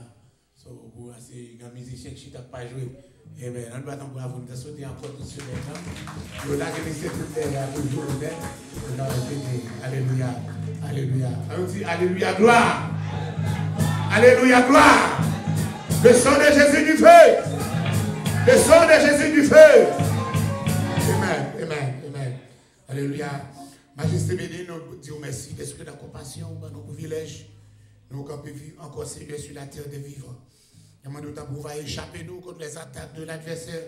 Pour ces grands musiciens qui ne pas joué. Amen. On doit attendre pour vous sauter encore tout sur les gens. Nous là, que c'est tout là, toujours ouvert. Nous allons bénir. Alléluia. Alléluia. On dit Alléluia, gloire. Alléluia, gloire. Le sang de Jésus du feu. Le sang de Jésus du feu. Amen. Amen. Amen. Alléluia. Majesté bénie, nous disons merci d'esprit de la compassion, de nos privilèges. Nous pouvons vivre encore, Seigneur, sur la terre des vivants. Nous devons échapper nous contre les attaques de l'adversaire,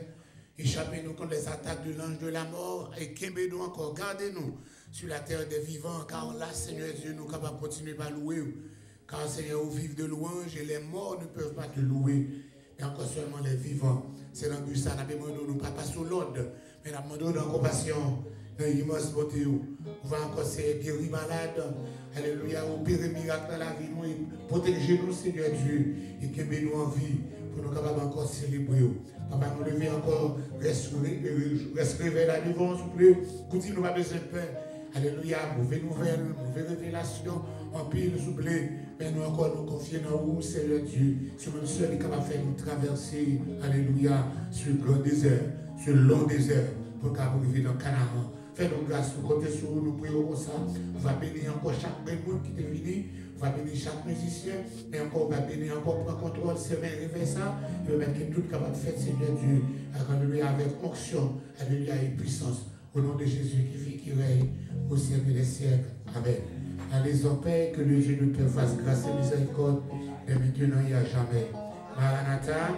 échapper nous contre les attaques de l'ange de la mort, et qu'aimer nous encore, gardez-nous sur la terre des vivants, car là, Seigneur Dieu, nous sommes capables de continuer à louer. Car, Seigneur, vous vivez de louange et les morts ne peuvent pas te louer, mais encore seulement les vivants. C'est dans le but ça, nous ne pas sous l'ordre, mais nous demandons dans compassion. Dans l'immense beauté, on va encore se guérir malade. Alléluia, opérer miracle dans la vie, nous protéger nous, Seigneur Dieu, et que nous en vie, pour nous capables encore célébrer. Papa, nous lever encore, respirer vers la devant, s'il vous plaît. Continue, nous pas besoin de paix. Alléluia, mauvaises nouvelles, mauvaises révélations, en pile, s'il vous plaît. Mais nous encore nous confier dans vous, Seigneur Dieu. C'est même seul qui est capable de faire nous traverser, alléluia, sur le grand désert, sur le long désert, pour qu'on arrive dans Canaan. Fais-nous grâce, nous comptons sur vous, nous prions comme ça. On va bénir encore chaque monde qui est venu. On va bénir chaque musicien. Et encore, on va bénir encore pour contrôle, c'est bien vers ça. Et on va mettre tout capable de faire, Seigneur Dieu. Alléluia, avec onction, alléluia, et puissance. Au nom de Jésus qui vit, qui règne au siècle des siècles. Amen. Allez en paix, que le Dieu de Père fasse grâce et miséricorde, et maintenant et à jamais. Maranatha.